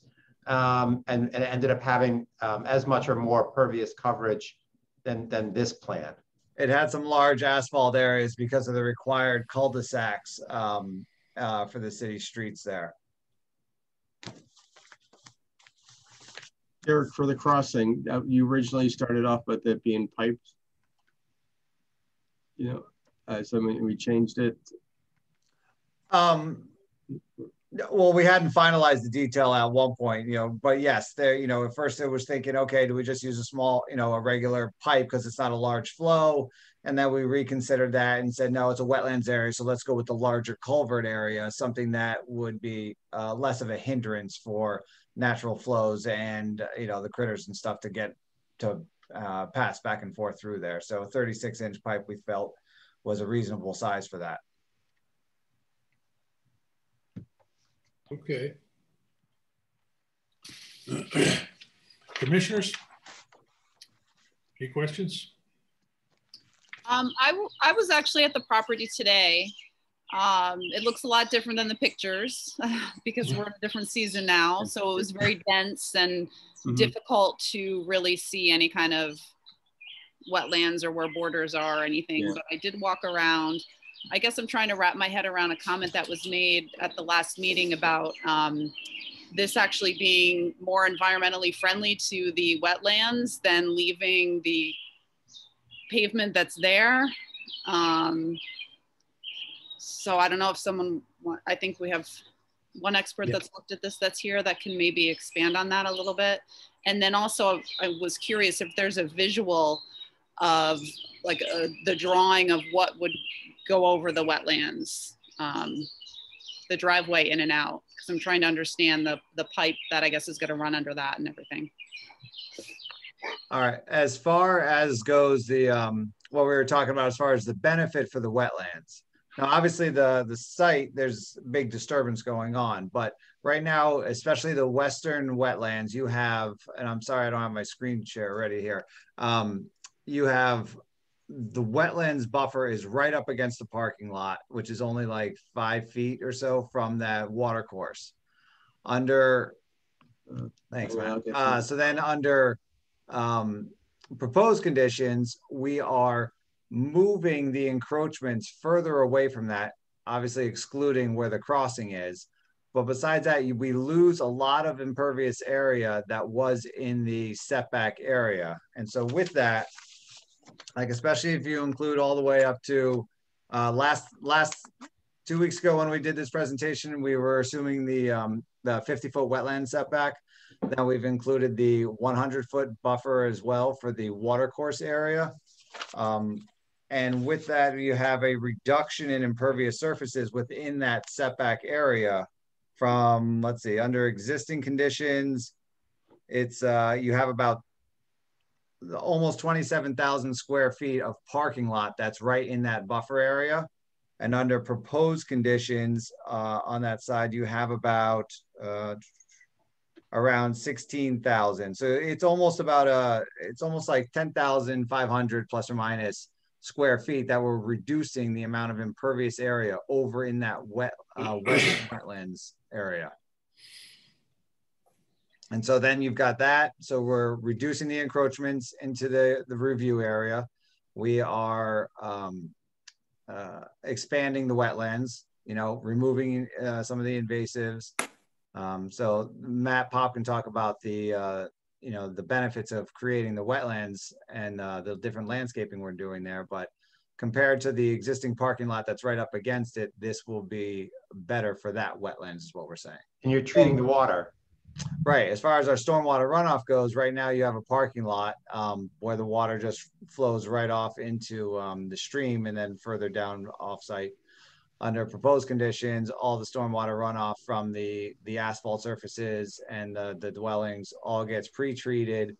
And it ended up having as much or more pervious coverage than this plan. it had some large asphalt areas because of the required cul-de-sacs for the city streets there. Derek, for the crossing, you originally started off with it being piped. You know, so we changed it. Well, we hadn't finalized the detail at one point, you know, but yes, there, you know, at first it was thinking, okay, do we just use a small, you know, a regular pipe because it's not a large flow? And then we reconsidered that and said, no, it's a wetlands area. So let's go with the larger culvert area, something that would be less of a hindrance for natural flows and, you know, the critters and stuff to get to pass back and forth through there. So a 36-inch pipe we felt was a reasonable size for that. Okay. Commissioners, any questions? I was actually at the property today. It looks a lot different than the pictures because we're in a different season now. So it was very dense and difficult to really see any kind of wetlands or where borders are or anything. Yeah. But I did walk around. I guess I'm trying to wrap my head around a comment that was made at the last meeting about this actually being more environmentally friendly to the wetlands than leaving the pavement that's there. So I don't know if someone, I think we have one expert that's looked at this that's here that can maybe expand on that a little bit. And then also I was curious if there's a visual of like the drawing of what would go over the wetlands, the driveway in and out, because I'm trying to understand the pipe that I guess is going to run under that and everything. All right, as far as goes the what we were talking about as far as the benefit for the wetlands. Now, obviously the site, there's big disturbance going on, but right now, especially the western wetlands, you have, and I'm sorry I don't have my screen share ready here. You have the wetlands buffer is right up against the parking lot, which is only like 5 feet or so from that water course. Under, thanks, man. So then under proposed conditions, we are moving the encroachments further away from that, obviously excluding where the crossing is. But besides that, we lose a lot of impervious area that was in the setback area. And so with that, like, especially if you include all the way up to last 2 weeks ago when we did this presentation, we were assuming the 50-foot wetland setback. Now we've included the 100-foot buffer as well for the watercourse area. And with that, you have a reduction in impervious surfaces within that setback area from, let's see, under existing conditions, it's you have about almost 27,000 square feet of parking lot that's right in that buffer area. And under proposed conditions on that side, you have about, all around 16,000. So it's almost about it's almost like 10,500 plus or minus square feet that we're reducing the amount of impervious area over in that wetlands area. And so then you've got that. So we're reducing the encroachments into the review area. We are expanding the wetlands, removing some of the invasives. So Matt Pop can talk about the benefits of creating the wetlands and the different landscaping we're doing there. But compared to the existing parking lot that's right up against it, this will be better for that wetlands is what we're saying. And you're treating the water. Right. As far as our stormwater runoff goes, right now you have a parking lot where the water just flows right off into the stream and then further down offsite. Under proposed conditions, all the stormwater runoff from the asphalt surfaces and the dwellings all gets pre-treated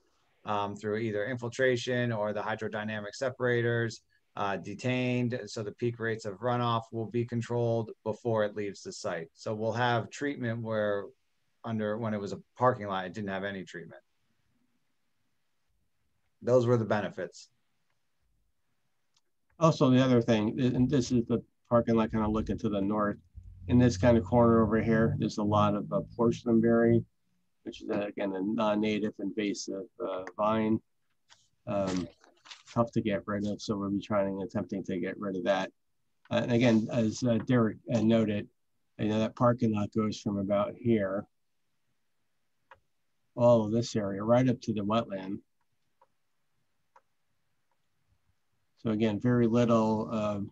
through either infiltration or the hydrodynamic separators, detained, so the peak rates of runoff will be controlled before it leaves the site. So we'll have treatment where when it was a parking lot, it didn't have any treatment. Those were the benefits. Also, the other thing, and this is the parking lot kind of looking to the north. In this kind of corner over here, there's a lot of porcelainberry, which is, again, a non-native invasive vine. Tough to get rid of, so we'll be attempting to get rid of that. And again, as Derek noted, that parking lot goes from about here, all of this area, right up to the wetland. So again, very little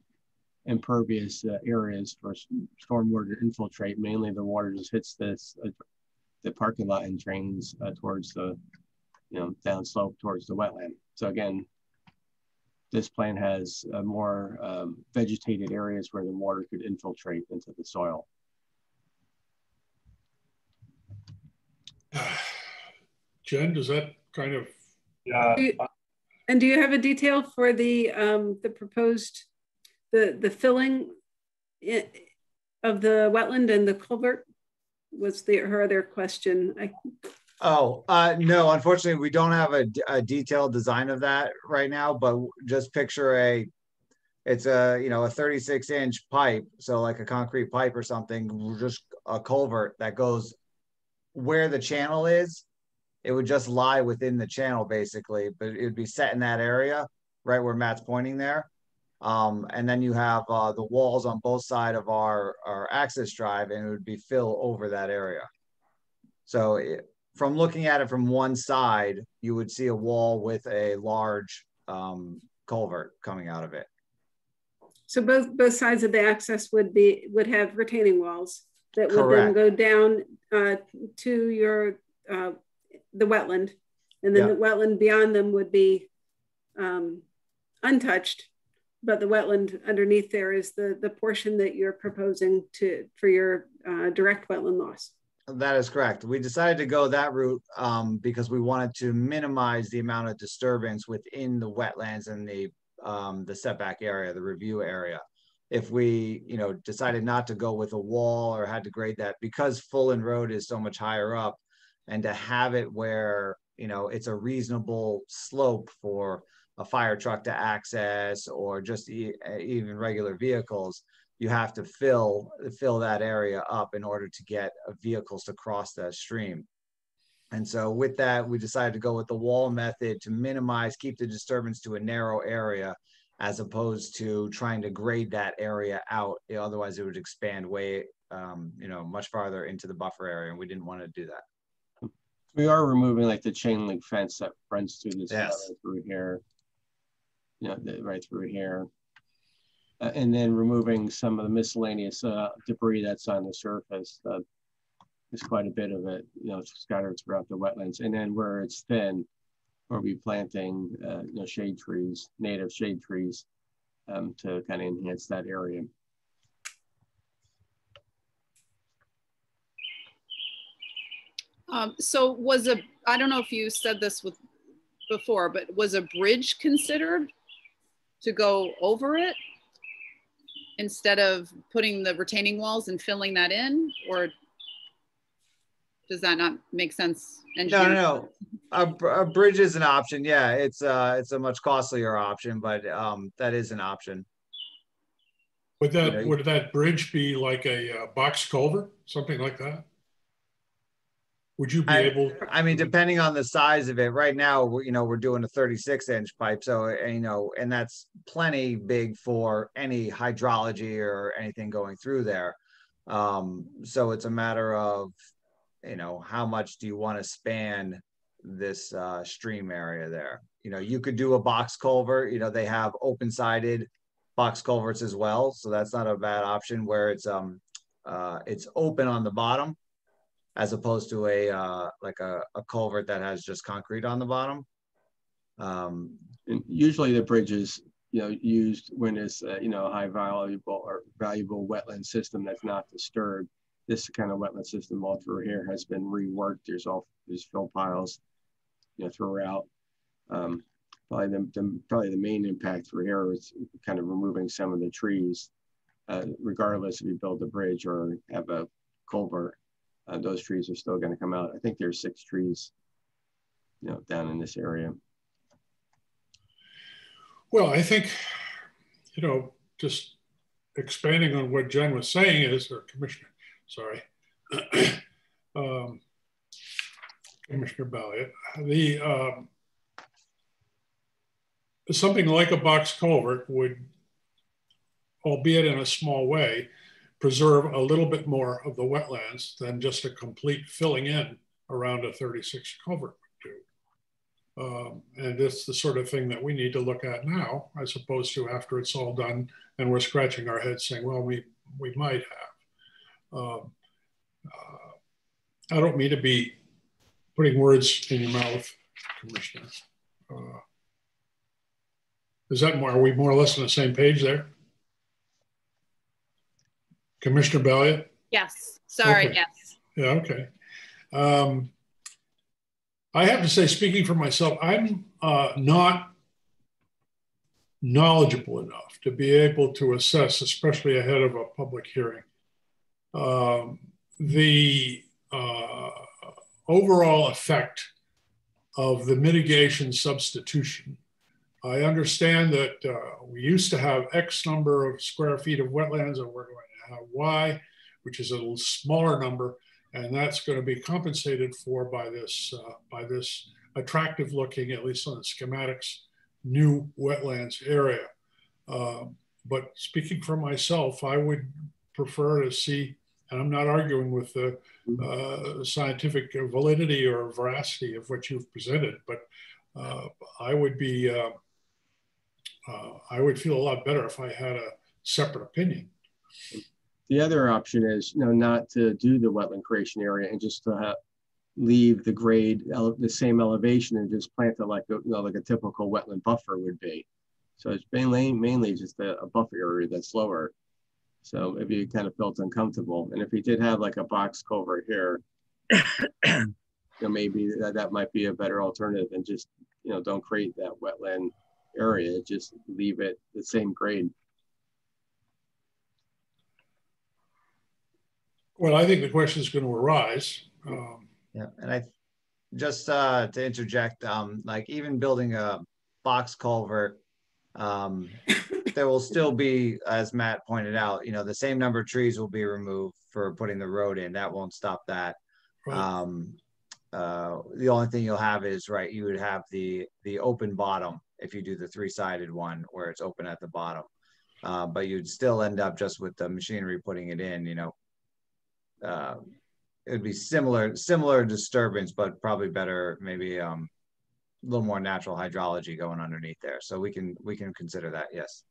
impervious areas for stormwater to infiltrate. Mainly the water just hits the parking lot and drains towards the, downslope towards the wetland. So again, this plan has more vegetated areas where the water could infiltrate into the soil. Jen, does that kind of? And do you have a detail for the proposed, the filling of the wetland and the culvert? Was her other question? No, unfortunately, we don't have a detailed design of that right now, but just picture it's a 36-inch pipe, so like a concrete pipe or something, just a culvert that goes where the channel is. It would just lie within the channel basically, but it would be set in that area right where Matt's pointing there. And then you have the walls on both sides of our access drive, and it would be fill over that area. So from looking at it from one side, you would see a wall with a large culvert coming out of it. So both sides of the access would have retaining walls that would Correct. then go down to your the wetland, and then the wetland beyond them would be untouched, but the wetland underneath there is the portion that you're proposing for your direct wetland loss. That is correct. We decided to go that route because we wanted to minimize the amount of disturbance within the wetlands and the setback area, the review area. If we, decided not to go with a wall or had to grade that, because Fulton Road is so much higher up, and to have it where, it's a reasonable slope for a fire truck to access or just even regular vehicles, you have to fill that area up in order to get vehicles to cross that stream. And so with that, we decided to go with the wall method to keep the disturbance to a narrow area, as opposed to trying to grade that area out. Otherwise it would expand way, much farther into the buffer area, and we didn't want to do that. We are removing like the chain link fence that runs through this through here, right through here. And then removing some of the miscellaneous debris that's on the surface. There's quite a bit of it, scattered throughout the wetlands. And then where it's thin, we'll be planting, shade trees, native shade trees, to kind of enhance that area. So I don't know if you said this before, but was a bridge considered to go over it instead of putting the retaining walls and filling that in? Or Does that not make sense? No. A bridge is an option. Yeah, it's a much costlier option, but that is an option. Would that bridge be like a box culvert, something like that? Would you be able? I mean, depending on the size of it. Right now, we're doing a 36-inch pipe, so and that's plenty big for any hydrology or anything going through there. So it's a matter of, how much do you want to span this stream area there? You could do a box culvert. They have open-sided box culverts as well, so that's not a bad option where it's open on the bottom, as opposed to a culvert that has just concrete on the bottom. And usually the bridge is used when it's high valuable wetland system that's not disturbed. This kind of wetland system all through here has been reworked. There's fill piles throughout. Probably the main impact for here is kind of removing some of the trees, regardless if you build a bridge or have a culvert. Those trees are still going to come out. I think there's 6 trees, down in this area. Well, I think, just expanding on what Jen was saying or Commissioner, sorry, Commissioner Balliet, something like a box culvert would, albeit in a small way, preserve a little bit more of the wetlands than just a complete filling in around a 36 culvert would do. And it's the sort of thing that we need to look at now, as opposed to after it's all done and we're scratching our heads saying, well, we might have. I don't mean to be putting words in your mouth, Commissioner. Are we more or less on the same page there? Commissioner Balliet? Yes, sorry, okay. Yes. Yeah, okay. I have to say, speaking for myself, I'm not knowledgeable enough to be able to assess, especially ahead of a public hearing, the overall effect of the mitigation substitution. I understand that we used to have X number of square feet of wetlands, and we're going to have Y, which is a little smaller number, and that's going to be compensated for by this attractive looking, at least on the schematics, new wetlands area. But speaking for myself, I would prefer to see, and I'm not arguing with the scientific validity or veracity of what you've presented, but I would feel a lot better if I had a separate opinion. The other option is, not to do the wetland creation area and just to leave the grade the same elevation and just plant it like a typical wetland buffer would be. So it's mainly just a buffer area that's lower. So if you kind of felt uncomfortable, and if you did have like a box culvert here, maybe that might be a better alternative than just don't create that wetland area, just leave it the same grade. Well, I think the question is going to arise. Yeah, and I just to interject, like even building a box culvert, there will still be, as Matt pointed out, the same number of trees will be removed for putting the road in. That won't stop that. Right. The only thing you'll have is, you would have the open bottom if you do the 3-sided one where it's open at the bottom. But you'd still end up just with the machinery putting it in, it would be similar disturbance, but probably better, maybe a little more natural hydrology going underneath there. So we can consider that, yes.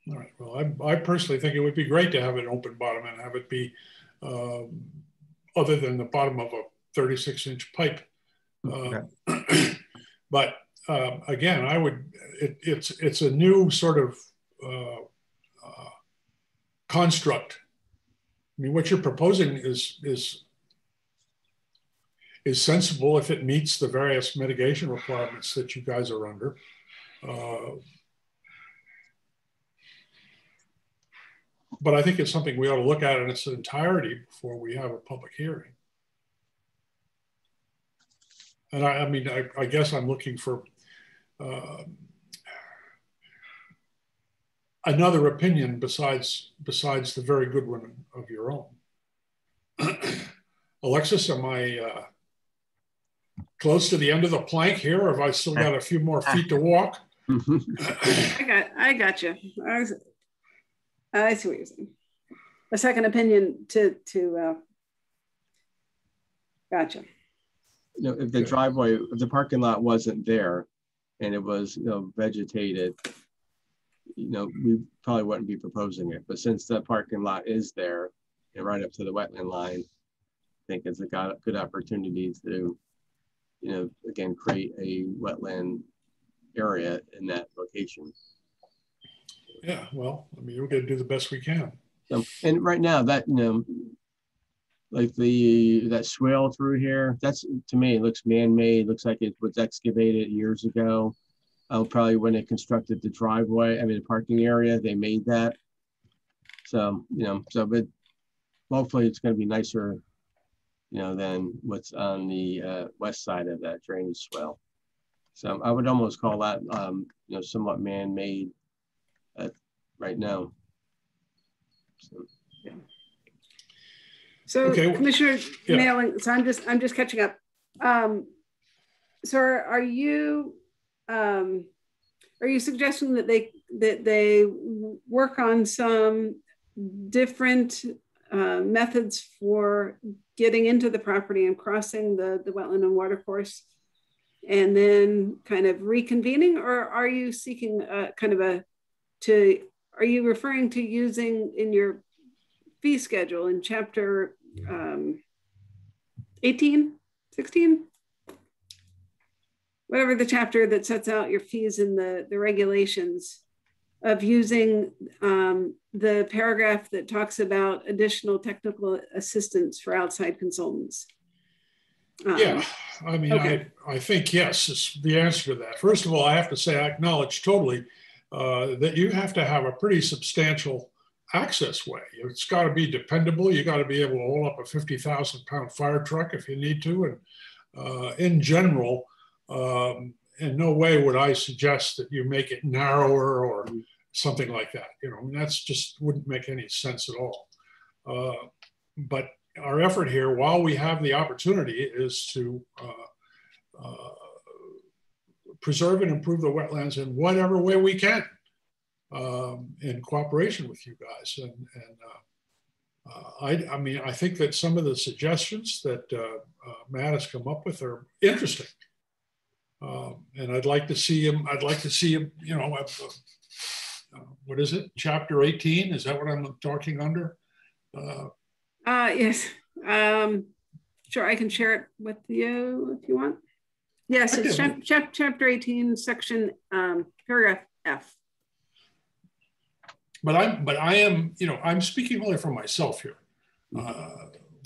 All right. Well, I personally think it would be great to have an open bottom and have it be other than the bottom of a 36-inch pipe. Okay. But again, it's a new sort of construct. I mean, what you're proposing is sensible if it meets the various mitigation requirements that you guys are under. But I think it's something we ought to look at in its entirety before we have a public hearing. And I mean, I guess I'm looking for another opinion besides the very good one of your own. Alexis, am I close to the end of the plank here, or have I still got a few more feet to walk? I got you. I see what you're saying. A second opinion to gotcha. You know, if the driveway, if the parking lot wasn't there and it was, you know, vegetated, you know, we probably wouldn't be proposing it. But since the parking lot is there and right up to the wetland line, I think it's a good opportunity to, you know, again, create a wetland area in that location. Yeah, well, I mean, we're going to do the best we can. So, and right now that, you know, like that swale through here, that's, to me, it looks man-made. Looks like it was excavated years ago. Probably when they constructed the driveway, I mean, the parking area, they made that. So, you know, but hopefully it's going to be nicer, you know, than what's on the west side of that drainage swale. So I would almost call that, you know, somewhat man-made right now. So, yeah. So okay. Commissioner Nailing, so I'm just catching up. So are you suggesting that they work on some different methods for getting into the property and crossing the wetland and water course, and then kind of reconvening, or are you seeking are you referring to using in your fee schedule in chapter 18, 16? Whatever the chapter that sets out your fees in the regulations, of using the paragraph that talks about additional technical assistance for outside consultants. Yeah, I mean, okay. I think yes is the answer to that. First of all, I have to say I acknowledge totally that you have to have a pretty substantial access way. It's got to be dependable. You got to be able to hold up a 50,000-pound fire truck if you need to. And in general, in no way would I suggest that you make it narrower or something like that. You know, I mean, that's just wouldn't make any sense at all. But our effort here, while we have the opportunity, is to preserve and improve the wetlands in whatever way we can, in cooperation with you guys. I mean, I think that some of the suggestions that Matt has come up with are interesting. And I'd like to see him, you know, what is it? Chapter 18, is that what I'm talking under? Yes. Sure, I can share it with you if you want. Yes, it's chapter 18, section paragraph F. But I am, you know, I'm speaking only for myself here.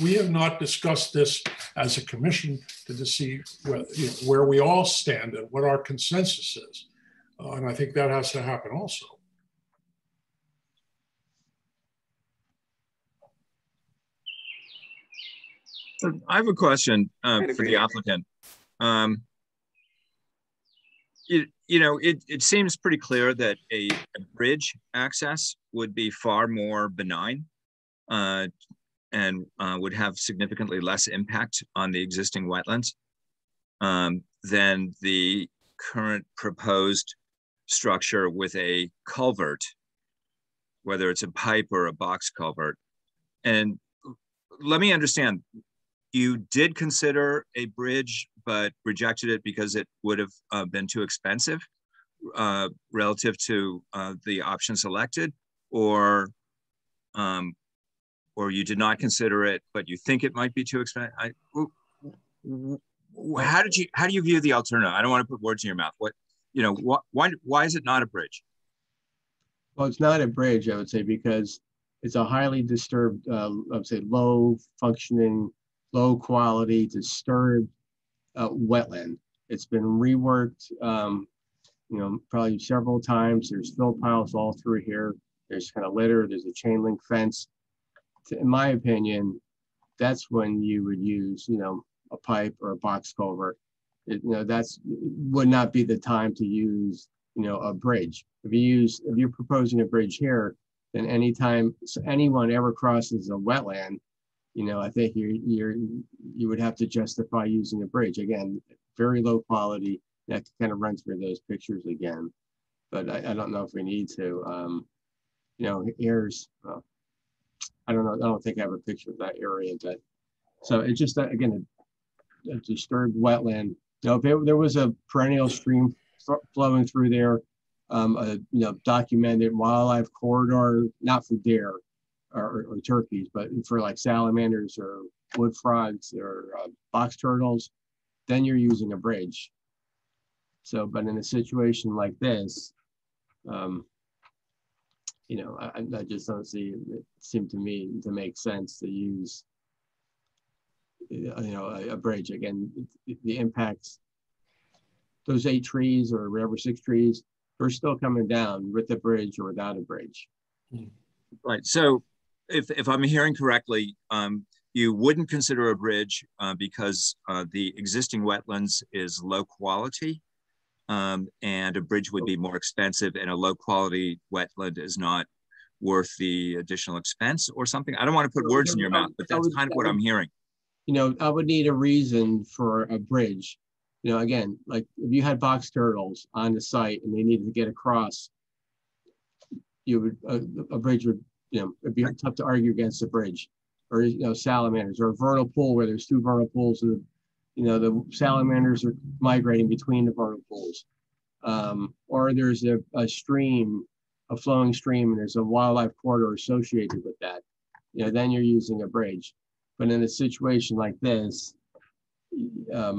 We have not discussed this as a commission to see where we all stand and what our consensus is. And I think that has to happen also. I have a question for the applicant. You know, it seems pretty clear that a bridge access would be far more benign and would have significantly less impact on the existing wetlands than the current proposed structure with a culvert, whether it's a pipe or a box culvert. And let me understand, you did consider a bridge, but rejected it because it would have been too expensive relative to the option selected, or you did not consider it, but you think it might be too expensive. How do you view the alternative? I don't want to put words in your mouth. Why is it not a bridge? Well, it's not a bridge, I would say, because it's a highly disturbed, I would say, low functioning, low quality, disturbed wetland. It's been reworked, you know, probably several times. There's fill piles all through here. There's kind of litter. There's a chain link fence. In my opinion, that's when you would use, you know, a pipe or a box culvert that's would not be the time to use, a bridge. If you're proposing a bridge here, then anytime anyone ever crosses a wetland, I think you would have to justify using a bridge. Again, very low quality. That kind of run through those pictures again, but I don't know if we need to. Here's, I don't know. I don't think I have a picture of that area, but so it's just again a disturbed wetland. If there was a perennial stream flowing through there, documented wildlife corridor, not for deer or turkeys, but for like salamanders or wood frogs or box turtles, then you're using a bridge. So, but in a situation like this, I just don't see it seemed to me to make sense to use, a bridge. Again, the impacts, those 8 trees or whatever, 6 trees, they're still coming down with the bridge or without a bridge. Right. So if I'm hearing correctly, you wouldn't consider a bridge because the existing wetlands is low quality, and a bridge would be more expensive, and a low quality wetland is not worth the additional expense or something. I don't want to put words in your mouth, but that's kind of what I'm hearing. I would need a reason for a bridge. Again, like if you had box turtles on the site and they needed to get across, you would a bridge would, it'd be tough to argue against a bridge, or salamanders, or a vernal pool where there's 2 vernal pools and the salamanders are migrating between the vernal pools, or there's a stream, a flowing stream, and there's a wildlife corridor associated with that. Then you're using a bridge. But in a situation like this, I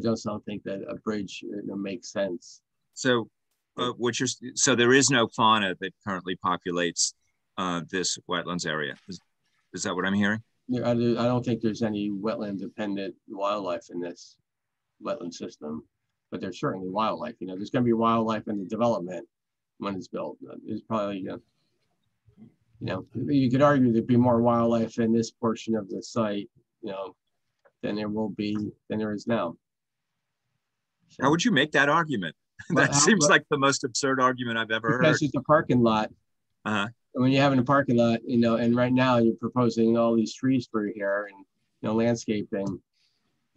just don't think that a bridge makes sense. So, so there is no fauna that currently populates this wetlands area. Is that what I'm hearing? I don't think there's any wetland-dependent wildlife in this wetland system, but there's certainly wildlife. There's going to be wildlife in the development when it's built. There's probably, you could argue there'd be more wildlife in this portion of the site, than there is now. So, how would you make that argument? That seems like the most absurd argument I've ever heard. Because it's a parking lot. When you're having a parking lot, and right now you're proposing all these trees for here and landscaping,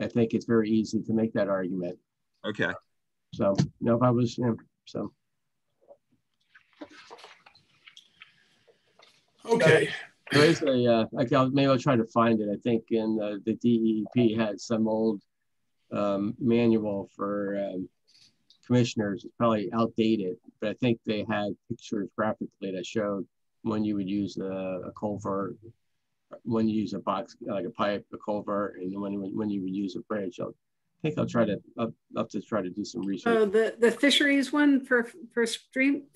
I think it's very easy to make that argument. Okay. So, if I was, so. Okay. There is maybe I'll try to find it. I think in the DEP had some old manual for commissioners. It's probably outdated, but I think they had pictures graphically that showed when you would use a culvert, when you use a box, like a pipe, a culvert, and when you would use a bridge. I think I'll try to try to do some research. Oh, the fisheries one for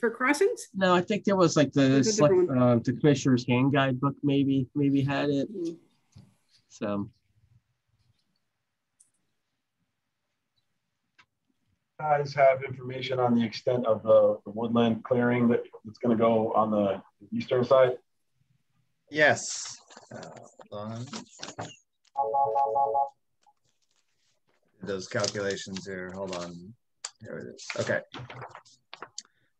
crossings? No, I think there was like the commissioner's hand guide book maybe had it. So. Guys have information on the extent of the woodland clearing that's going to go on the eastern side? Yes. Hold on. Those calculations here. Hold on. Here it is. Okay.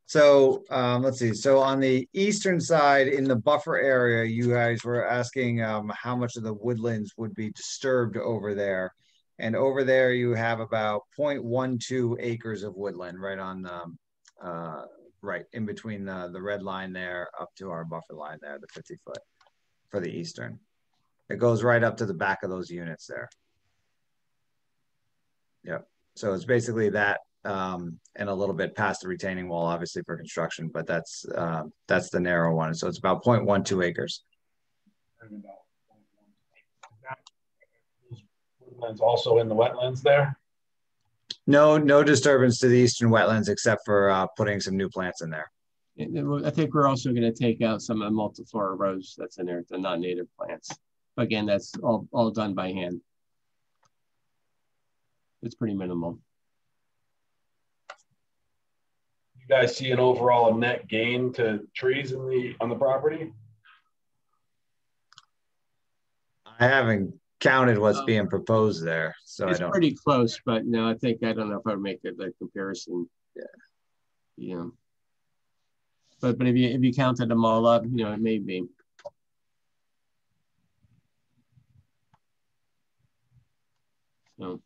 So let's see. So on the eastern side in the buffer area, you guys were asking how much of the woodlands would be disturbed over there. And over there, you have about 0.12 acres of woodland right on, right in between the red line there up to our buffer line there, the 50 foot for the eastern. It goes right up to the back of those units there. Yep. So it's basically that and a little bit past the retaining wall, obviously for construction, but that's the narrow one. So it's about 0.12 acres. Wetlands also in the wetlands there? No disturbance to the eastern wetlands except for putting some new plants in there. I think we're also going to take out some multiflora rose that's in there, the non-native plants. Again, that's all done by hand. It's pretty minimal. You guys see an overall net gain to trees on the property? I haven't counted what's being proposed there. So It's I don't. pretty close, but no, I think I don't know if I would make the comparison. Yeah. You know. But if you counted them all up, you know, it may be. So,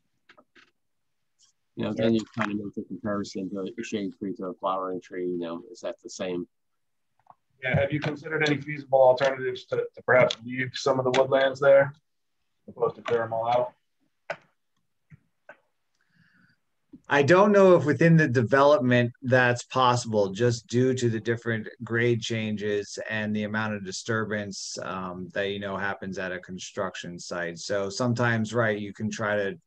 you know, then you kind of make the comparison to a shade tree to a flowering tree. You know, is that the same? Yeah. Have you considered any feasible alternatives to perhaps leave some of the woodlands there, as opposed to clear them all out? I don't know if within the development that's possible, just due to the different grade changes and the amount of disturbance that, you know, happens at a construction site. So sometimes, right, you can try to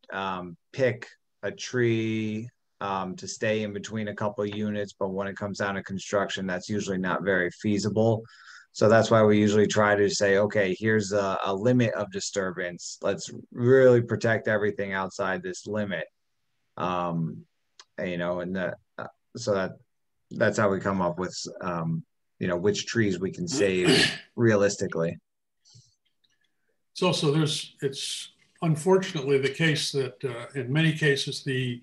pick a tree to stay in between a couple of units, but when it comes down to construction, that's usually not very feasible. So that's why we usually try to say, okay, here's a limit of disturbance. Let's really protect everything outside this limit. You know, and so that's how we come up with you know, which trees we can save realistically. It's also it's unfortunately the case that in many cases the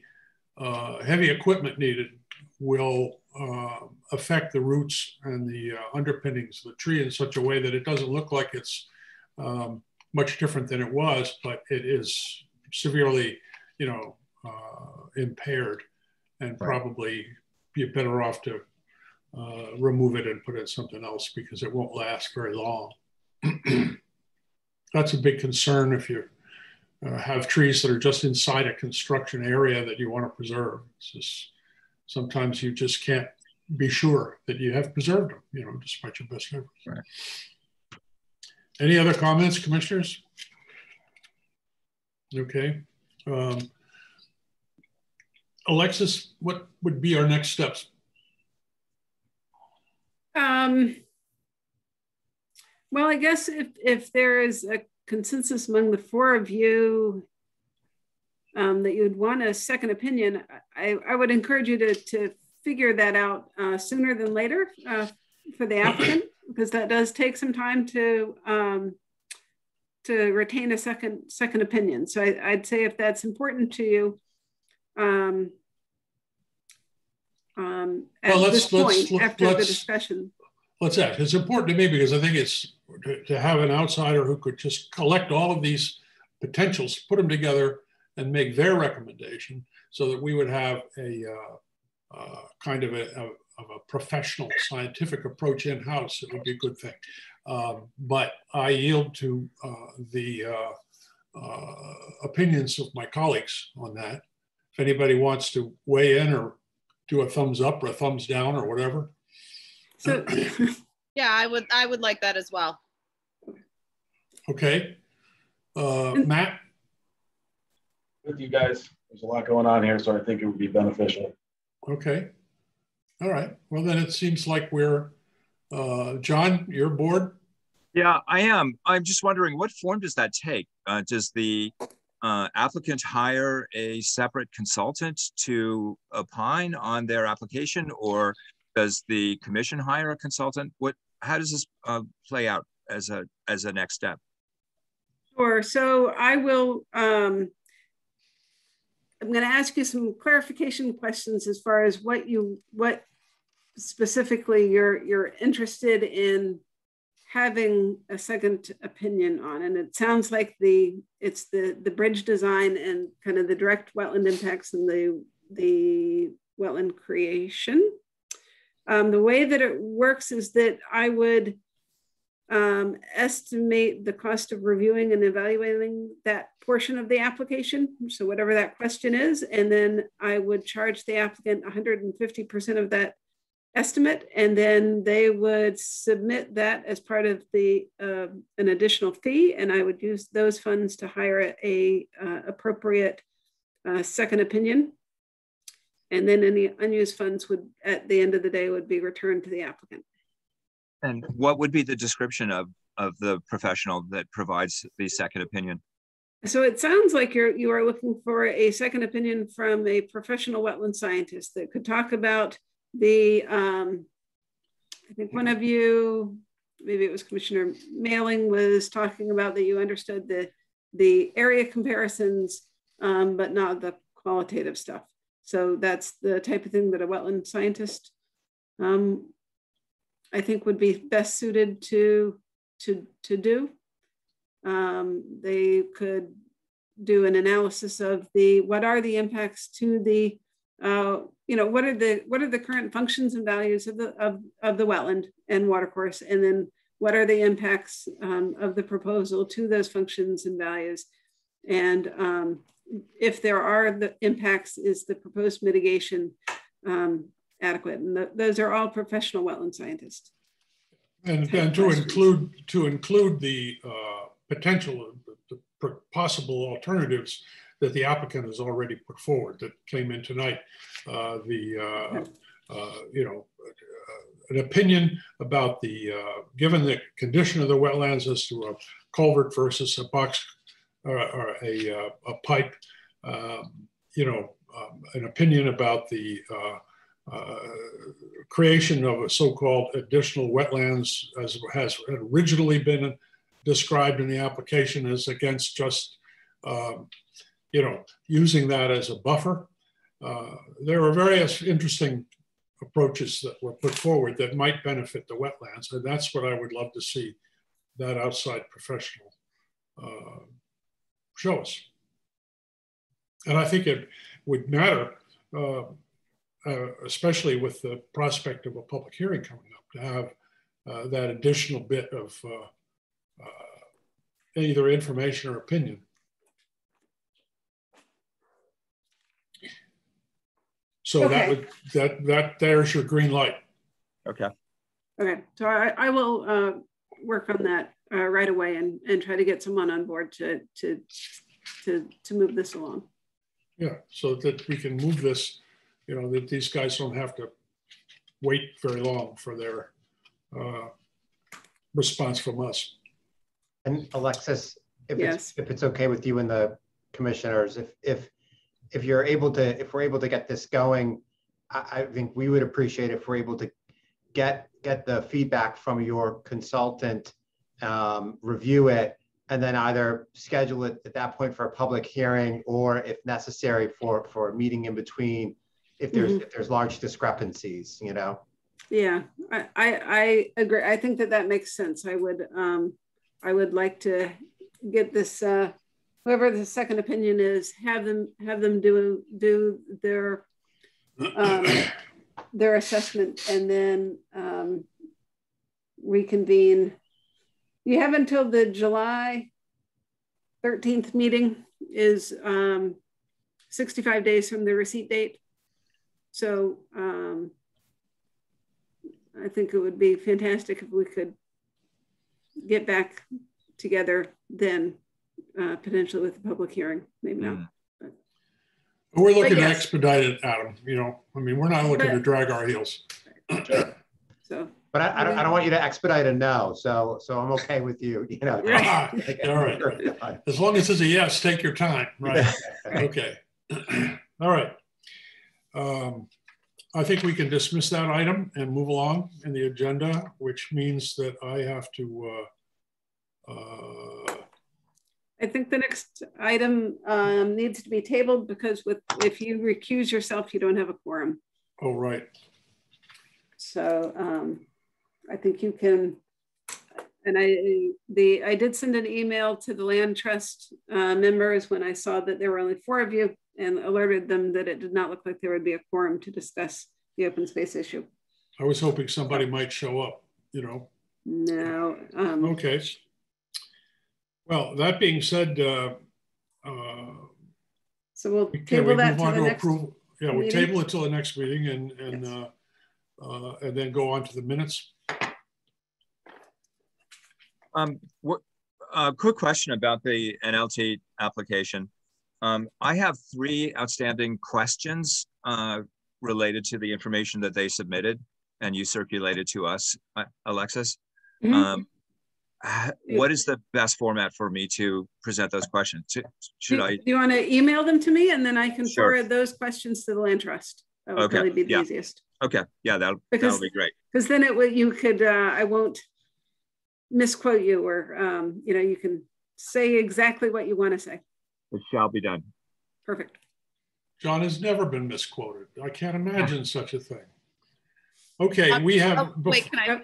heavy equipment needed will affect the roots and the underpinnings of the tree in such a way that it doesn't look like it's much different than it was, but it is severely, you know, impaired, and probably you're better off to remove it and put in something else because it won't last very long. That's a big concern if you have trees that are just inside a construction area that you want to preserve. It's just, sometimes you just can't be sure that you have preserved them, you know, despite your best efforts. Right. Any other comments, commissioners? Okay. Alexis, what would be our next steps? Well, I guess if there is a consensus among the four of you that you'd want a second opinion, I would encourage you to figure that out sooner than later for the applicant, because that does take some time to retain a second opinion. So I'd say if that's important to you, at this point after the discussion. Let's ask. It's important to me because I think it's to have an outsider who could just collect all of these potentials, put them together, and make their recommendation, so that we would have a kind of a professional scientific approach in-house. It would be a good thing. But I yield to the opinions of my colleagues on that. If anybody wants to weigh in or do a thumbs up or a thumbs down or whatever. So, yeah, I would like that as well. Okay, Matt. With you guys, there's a lot going on here, so I think it would be beneficial. Okay, all right. Well, then it seems like we're, John, you're bored? Yeah, I am. I'm just wondering, what form does that take? Does the applicant hire a separate consultant to opine on their application, or does the commission hire a consultant? How does this play out as a next step? Sure. So I will. I'm going to ask you some clarification questions as far as what specifically you're interested in having a second opinion on. And it sounds like it's the bridge design and kind of the direct wetland impacts and the wetland creation. The way that it works is that I would estimate the cost of reviewing and evaluating that portion of the application. So whatever that question is, and then I would charge the applicant 150% of that estimate, and then they would submit that as part of the an additional fee, and I would use those funds to hire a appropriate second opinion. And then any unused funds would, at the end of the day, would be returned to the applicant. And what would be the description of the professional that provides the second opinion? So it sounds like you are looking for a second opinion from a professional wetland scientist that could talk about the, I think one of you, maybe it was Commissioner Mailing, was talking about that you understood the area comparisons, but not the qualitative stuff. So that's the type of thing that a wetland scientist, I think, would be best suited to do. They could do an analysis of what are the impacts to the, what are the current functions and values of the wetland and watercourse, and then what are the impacts of the proposal to those functions and values, and if there are the impacts, is the proposed mitigation adequate? And those are all professional wetland scientists. And to include the potential, the possible alternatives that the applicant has already put forward that came in tonight. An opinion about given the condition of the wetlands as to a culvert versus a box or a pipe, an opinion about the creation of a so-called additional wetlands as has originally been described in the application, as against just, using that as a buffer. There are various interesting approaches that were put forward that might benefit the wetlands, and that's what I would love to see that outside professional show us. And I think it would matter, especially with the prospect of a public hearing coming up, to have that additional bit of either information or opinion. So okay. that there's your green light. Okay. Okay, so I will work on that right away and try to get someone on board to move this along. Yeah, so that we can move this, that these guys don't have to wait very long for their response from us. And Alexis, if yes. it's okay with you and the commissioners, if we're able to get this going, I think we would appreciate if we're able to get the feedback from your consultant, review it, and then either schedule it at that point for a public hearing, or if necessary for a meeting in between, if there's large discrepancies, Yeah, I agree. I think that makes sense. I would like to get this, whoever the second opinion is, have them do their assessment, and then reconvene. You have until the July 13th meeting is 65 days from the receipt date. So I think it would be fantastic if we could get back together then, potentially with a public hearing, maybe not. But we're looking to expedite it, Adam. We're not looking to drag our heels. So, but I don't want you to expedite a no. So I'm okay with you. Right. All right. As long as it's a yes, take your time. Right. Okay. All right. I think we can dismiss that item and move along in the agenda, which means that I have to. I think the next item needs to be tabled because if you recuse yourself, you don't have a quorum. Oh, right. So I think you can, and I did send an email to the land trust members when I saw that there were only 4 of you, and alerted them that it did not look like there would be a quorum to discuss the open space issue. I was hoping somebody might show up, No. Okay. Well, that being said, so we'll table that to the next meeting? Yeah, we'll table it till the next meeting and then go on to the minutes. Quick question about the NLT application. I have 3 outstanding questions related to the information that they submitted and you circulated to us, Alexis. Mm-hmm. What is the best format for me to present those questions? Do you want to email them to me, and then I can forward those questions to the land trust? That would probably be the easiest. Okay, yeah, that'll be great. Because then you could I won't misquote you, or you can say exactly what you want to say. It shall be done. Perfect. John has never been misquoted. I can't imagine such a thing. Okay, we have. Wait, can I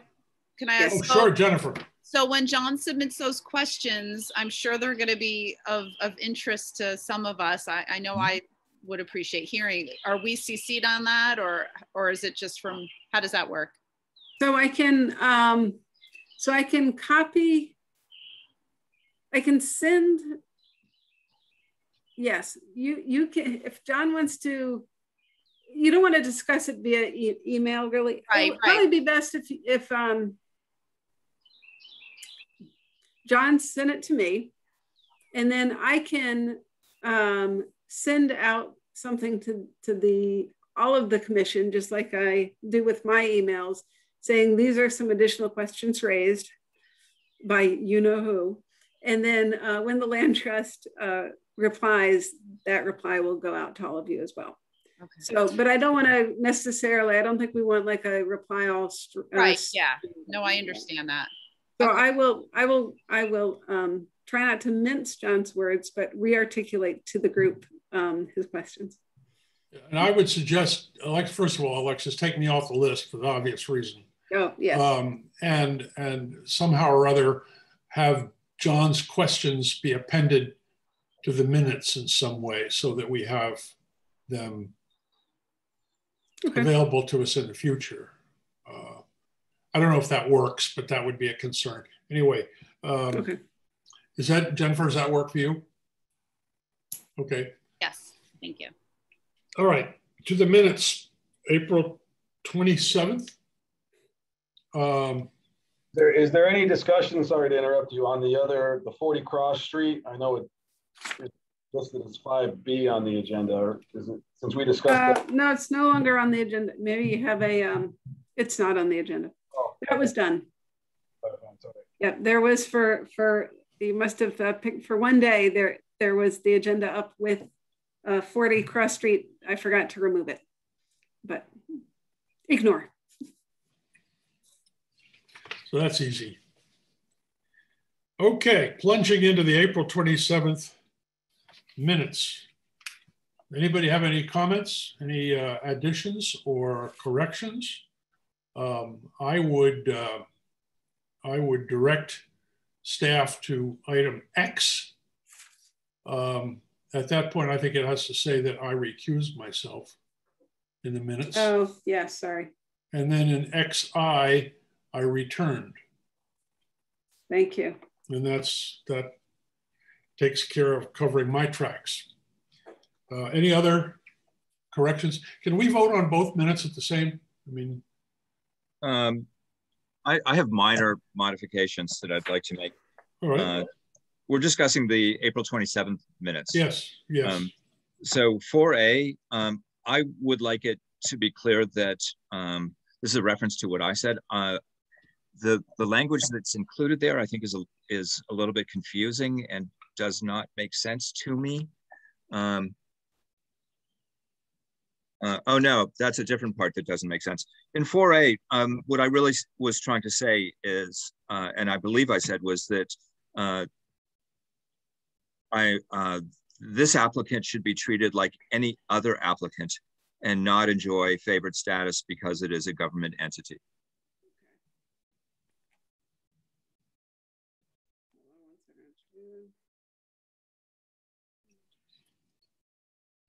ask? Oh, sure, Jennifer. So when John submits those questions, I'm sure they're going to be of interest to some of us. I know I would appreciate hearing. Are we CC'd on that, or is it just from? How does that work? So I can copy. I can send. Yes, you can. If John wants to, you don't want to discuss it via email, really. Right, it would probably be best if John sent it to me, and then I can send out something to all of the commission, just like I do with my emails, saying these are some additional questions raised by you know who. And then when the land trust replies, that reply will go out to all of you as well. Okay. So, but I don't want to necessarily, I don't think we want like a reply all. Right, yeah, no, I understand that. So okay. I will try not to mince John's words, but re-articulate to the group his questions. And I would suggest, first of all, Alexis, take me off the list for the obvious reason. Oh, yes. And somehow or other have John's questions be appended to the minutes in some way so that we have them available to us in the future. I don't know if that works, but that would be a concern. Anyway, is that, Jennifer, does that work for you? Okay. Yes, thank you. All right, to the minutes, April 27th. Is there any discussion, sorry to interrupt you, on the 40 Cross Street? I know it's listed as 5B on the agenda, or is it, since we discussed that? No, it's no longer on the agenda. Maybe you have it's not on the agenda. Oh, that was done. Yeah, there was for you must have picked for one day, there was the agenda up with 40 Cross Street. I forgot to remove it, but ignore. So that's easy. Okay, plunging into the April 27th minutes. Anybody have any comments, any additions or corrections? I would direct staff to item X. At that point, I think it has to say that I recused myself in the minutes. Oh, yeah, sorry. And then in XI, I returned. Thank you. And that takes care of covering my tracks. Any other corrections? Can we vote on both minutes at the same? I mean, I have minor modifications that I'd like to make. All right. We're discussing the April 27th minutes. Yes, yes. So 4A, I would like it to be clear that this is a reference to what I said. The language that's included there, I think, is a little bit confusing and does not make sense to me. Oh no, that's a different part that doesn't make sense. In 4A, what I really was trying to say is, and I believe I said, was that this applicant should be treated like any other applicant and not enjoy favored status because it is a government entity.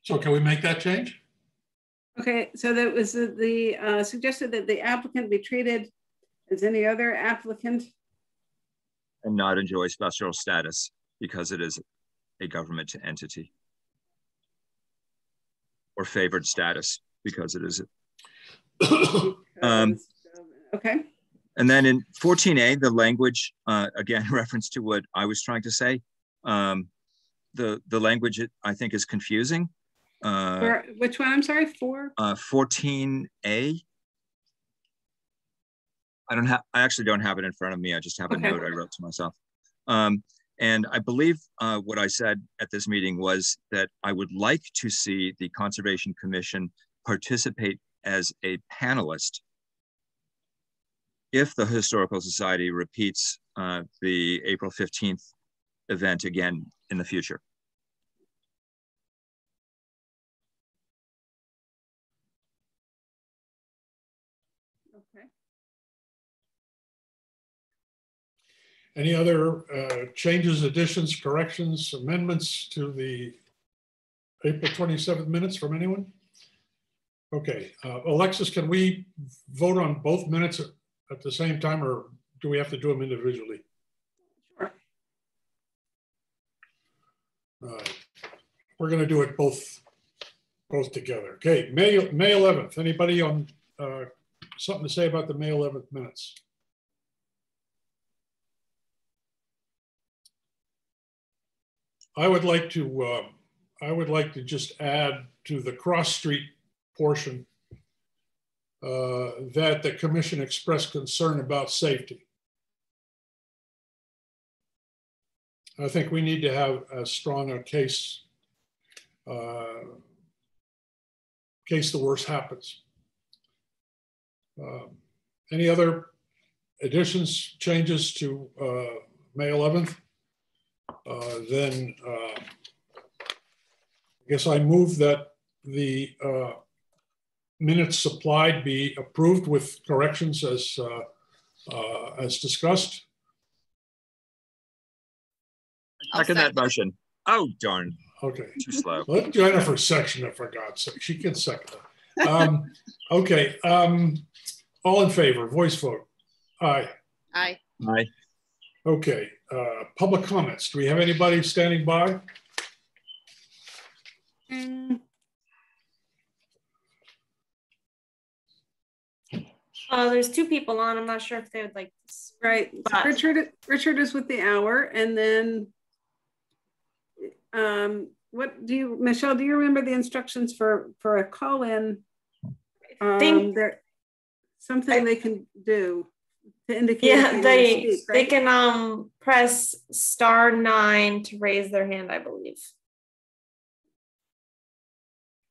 So can we make that change? Okay, so that was the suggested that the applicant be treated as any other applicant. And not enjoy special status because it is a government entity. Or favored status because it is. Okay. And then in 14A, the language, again, reference to what I was trying to say, the language I think is confusing. Which one? I'm sorry, 14A. I actually don't have it in front of me. I just have a note I wrote to myself. And I believe what I said at this meeting was that I would like to see the Conservation Commission participate as a panelist if the Historical Society repeats the April 15th event again in the future. Okay. Any other changes, additions, corrections, amendments to the April 27th minutes from anyone? Okay, Alexis, can we vote on both minutes at the same time, or do we have to do them individually? Sure. We're going to do it both together. Okay, May 11th. Anybody on something to say about the May 11th minutes? I would like to just add to the cross street portion that the commission expressed concern about safety. I think we need to have as strong a case case the worst happens. Any other additions, changes to May 11th? Then I guess I move that the minutes supplied be approved with corrections as discussed. Second that motion. Oh, darn. Okay. Too slow. Let Jennifer section it, for God's sake. She can second it. Okay. All in favor, voice vote. Aye. Aye. Aye. Okay. Public comments. Do we have anybody standing by? There's two people on. I'm not sure if they would like this. Right. So Richard is with the hour, and then Michelle, do you remember the instructions for a call-in? There something they can do to indicate. Yeah, they can press *9 to raise their hand, I believe.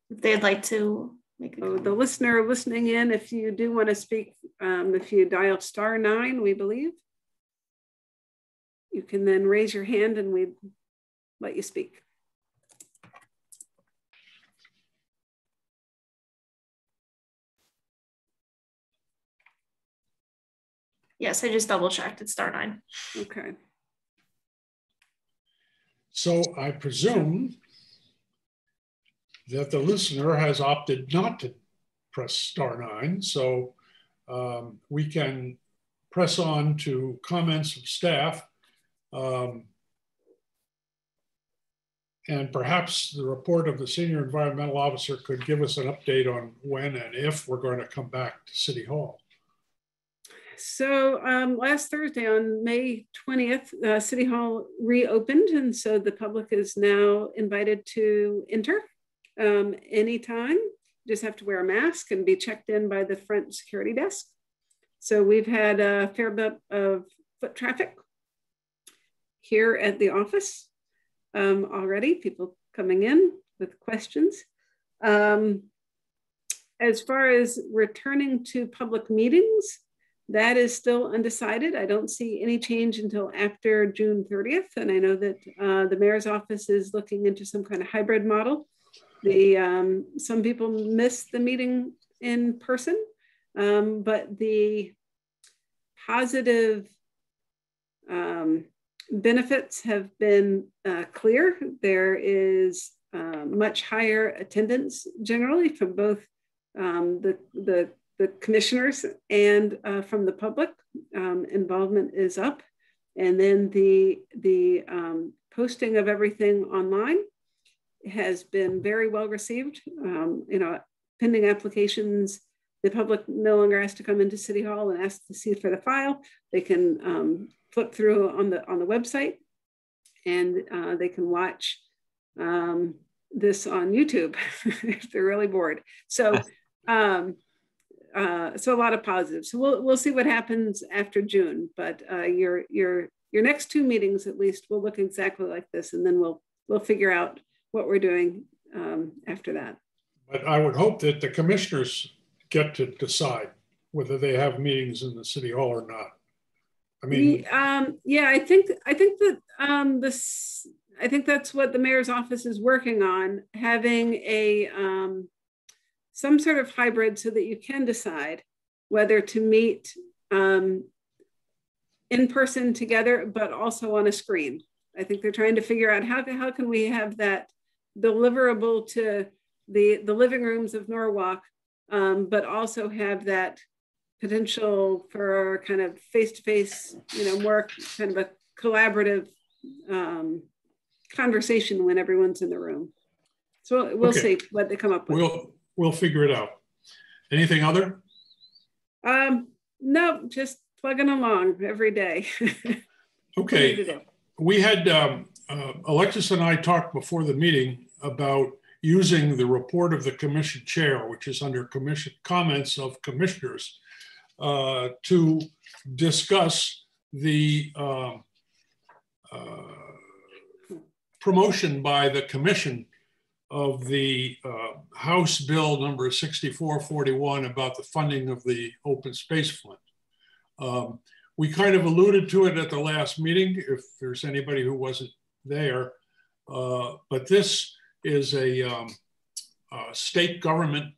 If they'd like to make a comment. The listener listening in, if you do want to speak, if you dial *9, we believe, you can then raise your hand and we let you speak. Yes, I just double checked. It's *9. Okay. So I presume that the listener has opted not to press *9. So we can press on to comments of staff. And perhaps the report of the senior environmental officer could give us an update on when and if we're going to come back to City Hall. So last Thursday on May 20th, City Hall reopened, and so the public is now invited to enter anytime. You just have to wear a mask and be checked in by the front security desk. So we've had a fair bit of foot traffic here at the office already, people coming in with questions. As far as returning to public meetings, that is still undecided. I don't see any change until after June 30th. And I know that the mayor's office is looking into some kind of hybrid model. Some people miss the meeting in person, but the positive benefits have been clear. There is much higher attendance generally from both the commissioners and from the public. Involvement is up, and then the posting of everything online has been very well received. Pending applications, the public no longer has to come into City Hall and ask to see for the file. They can flip through on the website, and they can watch this on YouTube if they're really bored. So. So a lot of positives. So we'll see what happens after June, but your next two meetings at least will look exactly like this, and then we'll figure out what we're doing after that. But I would hope that the commissioners get to decide whether they have meetings in the City Hall or not. I mean, yeah, I think that I think that's what the mayor's office is working on, having a some sort of hybrid so that you can decide whether to meet in person together, but also on a screen. I think they're trying to figure out how can we have that deliverable to the living rooms of Norwalk, but also have that potential for kind of face-to-face, you know, more kind of a collaborative conversation when everyone's in the room. So we'll see what they come up with. We'll figure it out. Anything other? No, just plugging along every day. Okay. We had Alexis and I talked before the meeting about using the report of the commission chair, which is under commission comments of commissioners, to discuss the promotion by the commission of the House Bill number 6441 about the funding of the open space fund. We kind of alluded to it at the last meeting, if there's anybody who wasn't there, but this is a state government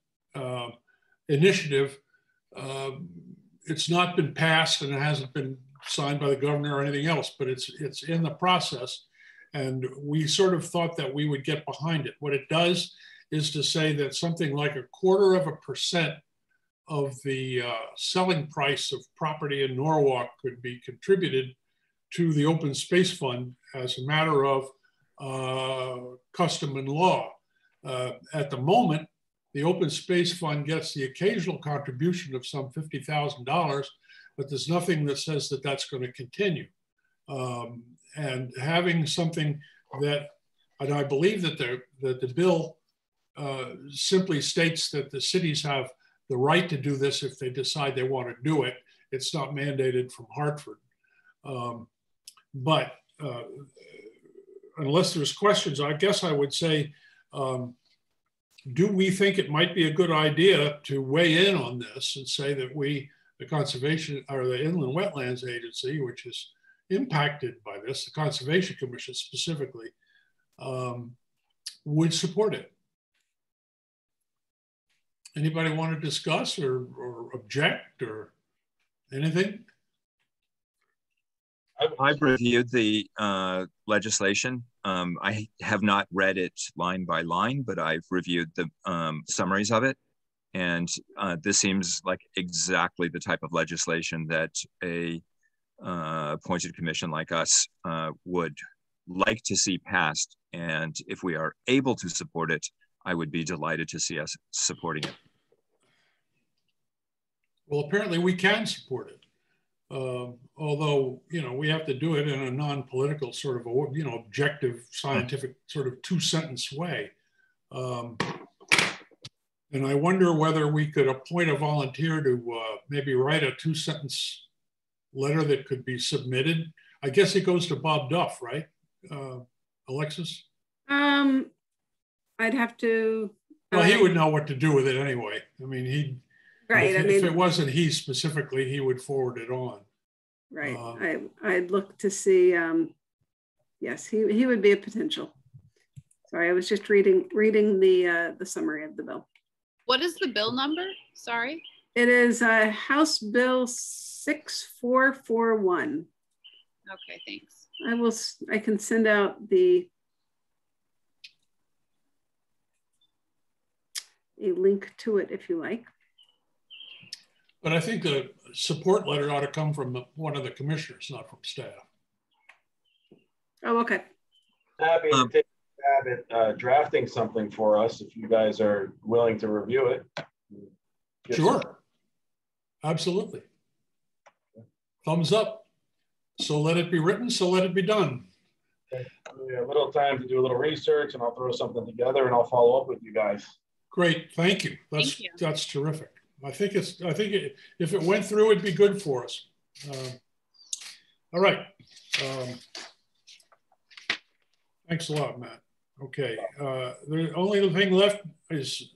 initiative. It's not been passed and it hasn't been signed by the governor or anything else, but it's in the process. And we sort of thought that we would get behind it. What it does is to say that something like 1/4% of the selling price of property in Norwalk could be contributed to the open space fund as a matter of custom and law. At the moment, the open space fund gets the occasional contribution of some $50,000, but there's nothing that says that that's going to continue. And having something that, and I believe that the bill simply states that the cities have the right to do this if they decide they want to do it. It's not mandated from Hartford. But unless there's questions, I guess I would say, do we think it might be a good idea to weigh in on this and say that we, the Conservation or the Inland Wetlands Agency, which is impacted by this, the Conservation Commission specifically, would support it? Anybody want to discuss or object or anything? I've reviewed the legislation. I have not read it line by line, but I've reviewed the summaries of it. And this seems like exactly the type of legislation that a appointed commission like us would like to see passed. And if we are able to support it, I would be delighted to see us supporting it. Well, apparently we can support it. Although, you know, we have to do it in a non-political sort of, you know, objective, scientific sort of 2-sentence way. And I wonder whether we could appoint a volunteer to maybe write a 2-sentence letter that could be submitted. I guess it goes to Bob Duff, right? Alexis? I'd have to. Well, he would know what to do with it anyway. I mean, he. Right. If it wasn't he specifically, he would forward it on. Right. I'd look to see. Yes, he would be a potential. Sorry, I was just reading the summary of the bill. What is the bill number? Sorry. It is House Bill 6441. Okay, thanks. I can send out a link to it if you like. But I think the support letter ought to come from one of the commissioners, not from staff. Oh, okay. Happy to take a stab at drafting something for us if you guys are willing to review it. Sure. Absolutely. Thumbs up. So let it be written, so let it be done. Okay. A little time to do a little research and I'll throw something together and I'll follow up with you guys. Great, thank you. That's terrific. I think if it went through, it'd be good for us. All right. Thanks a lot, Matt. Okay. The only thing left is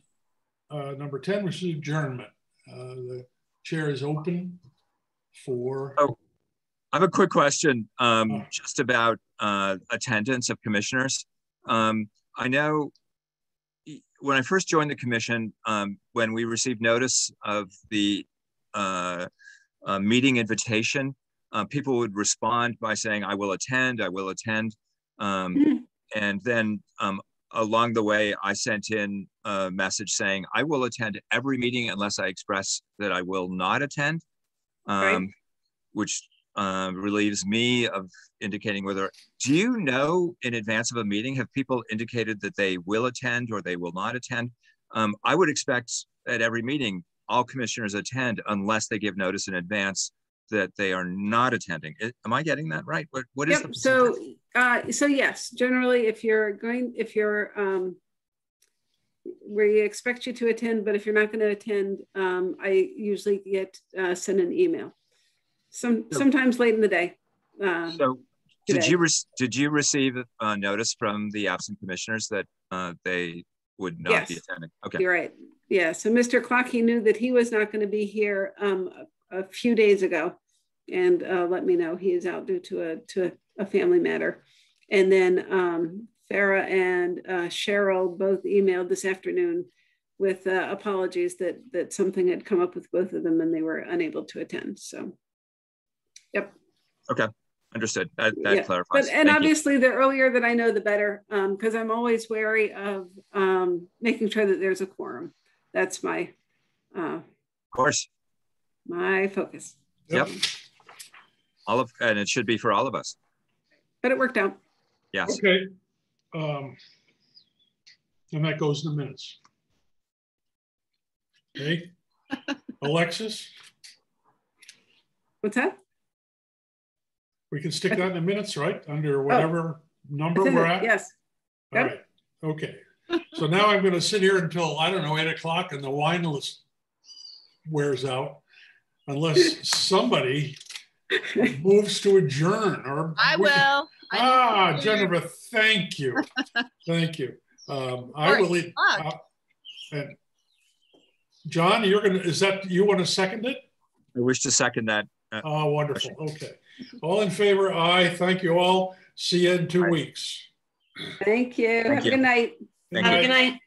number 10, which is adjournment. The chair is open for. Oh, I have a quick question just about attendance of commissioners. I know when I first joined the commission, when we received notice of the meeting invitation, people would respond by saying, I will attend, I will attend. And then along the way, I sent in a message saying, I will attend every meeting unless I express that I will not attend, which relieves me of indicating whether, do you know in advance of a meeting, have people indicated that they will attend or they will not attend? I would expect at every meeting, all commissioners attend unless they give notice in advance that they are not attending. Am I getting that right? What is the so yes, generally if you're where you expect you to attend, but if you're not going to attend, I usually get send an email. Sometimes late in the day. So did you receive a notice from the absent commissioners that they would not be attending? Okay. You're right. Yeah. So Mr. Clockey knew that he was not going to be here a few days ago, and let me know he is out due to a family matter. And then Farah and Cheryl both emailed this afternoon with apologies that something had come up with both of them and they were unable to attend. So, yep. Okay. Understood. That clarifies. But, and obviously the earlier that I know, the better, because I'm always wary of making sure that there's a quorum. That's my, of course, my focus. Yep. And it should be for all of us. But it worked out. Yes. Okay. And that goes in the minutes. Okay. Alexis? What's that? We can stick that in the minutes, right? Under whatever number we're at? Yes. All right. Okay. So now I'm going to sit here until, I don't know, 8 o'clock and the wine list wears out unless somebody moves to adjourn. Or I will. Jennifer, thank you. Thank you. I will leave. And John, you're going to, is that, you want to second it? I wish to second that. Oh, wonderful. Okay. All in favor? Aye. Thank you all. See you in 2 weeks. Thank you. Have a good night. Have a good night.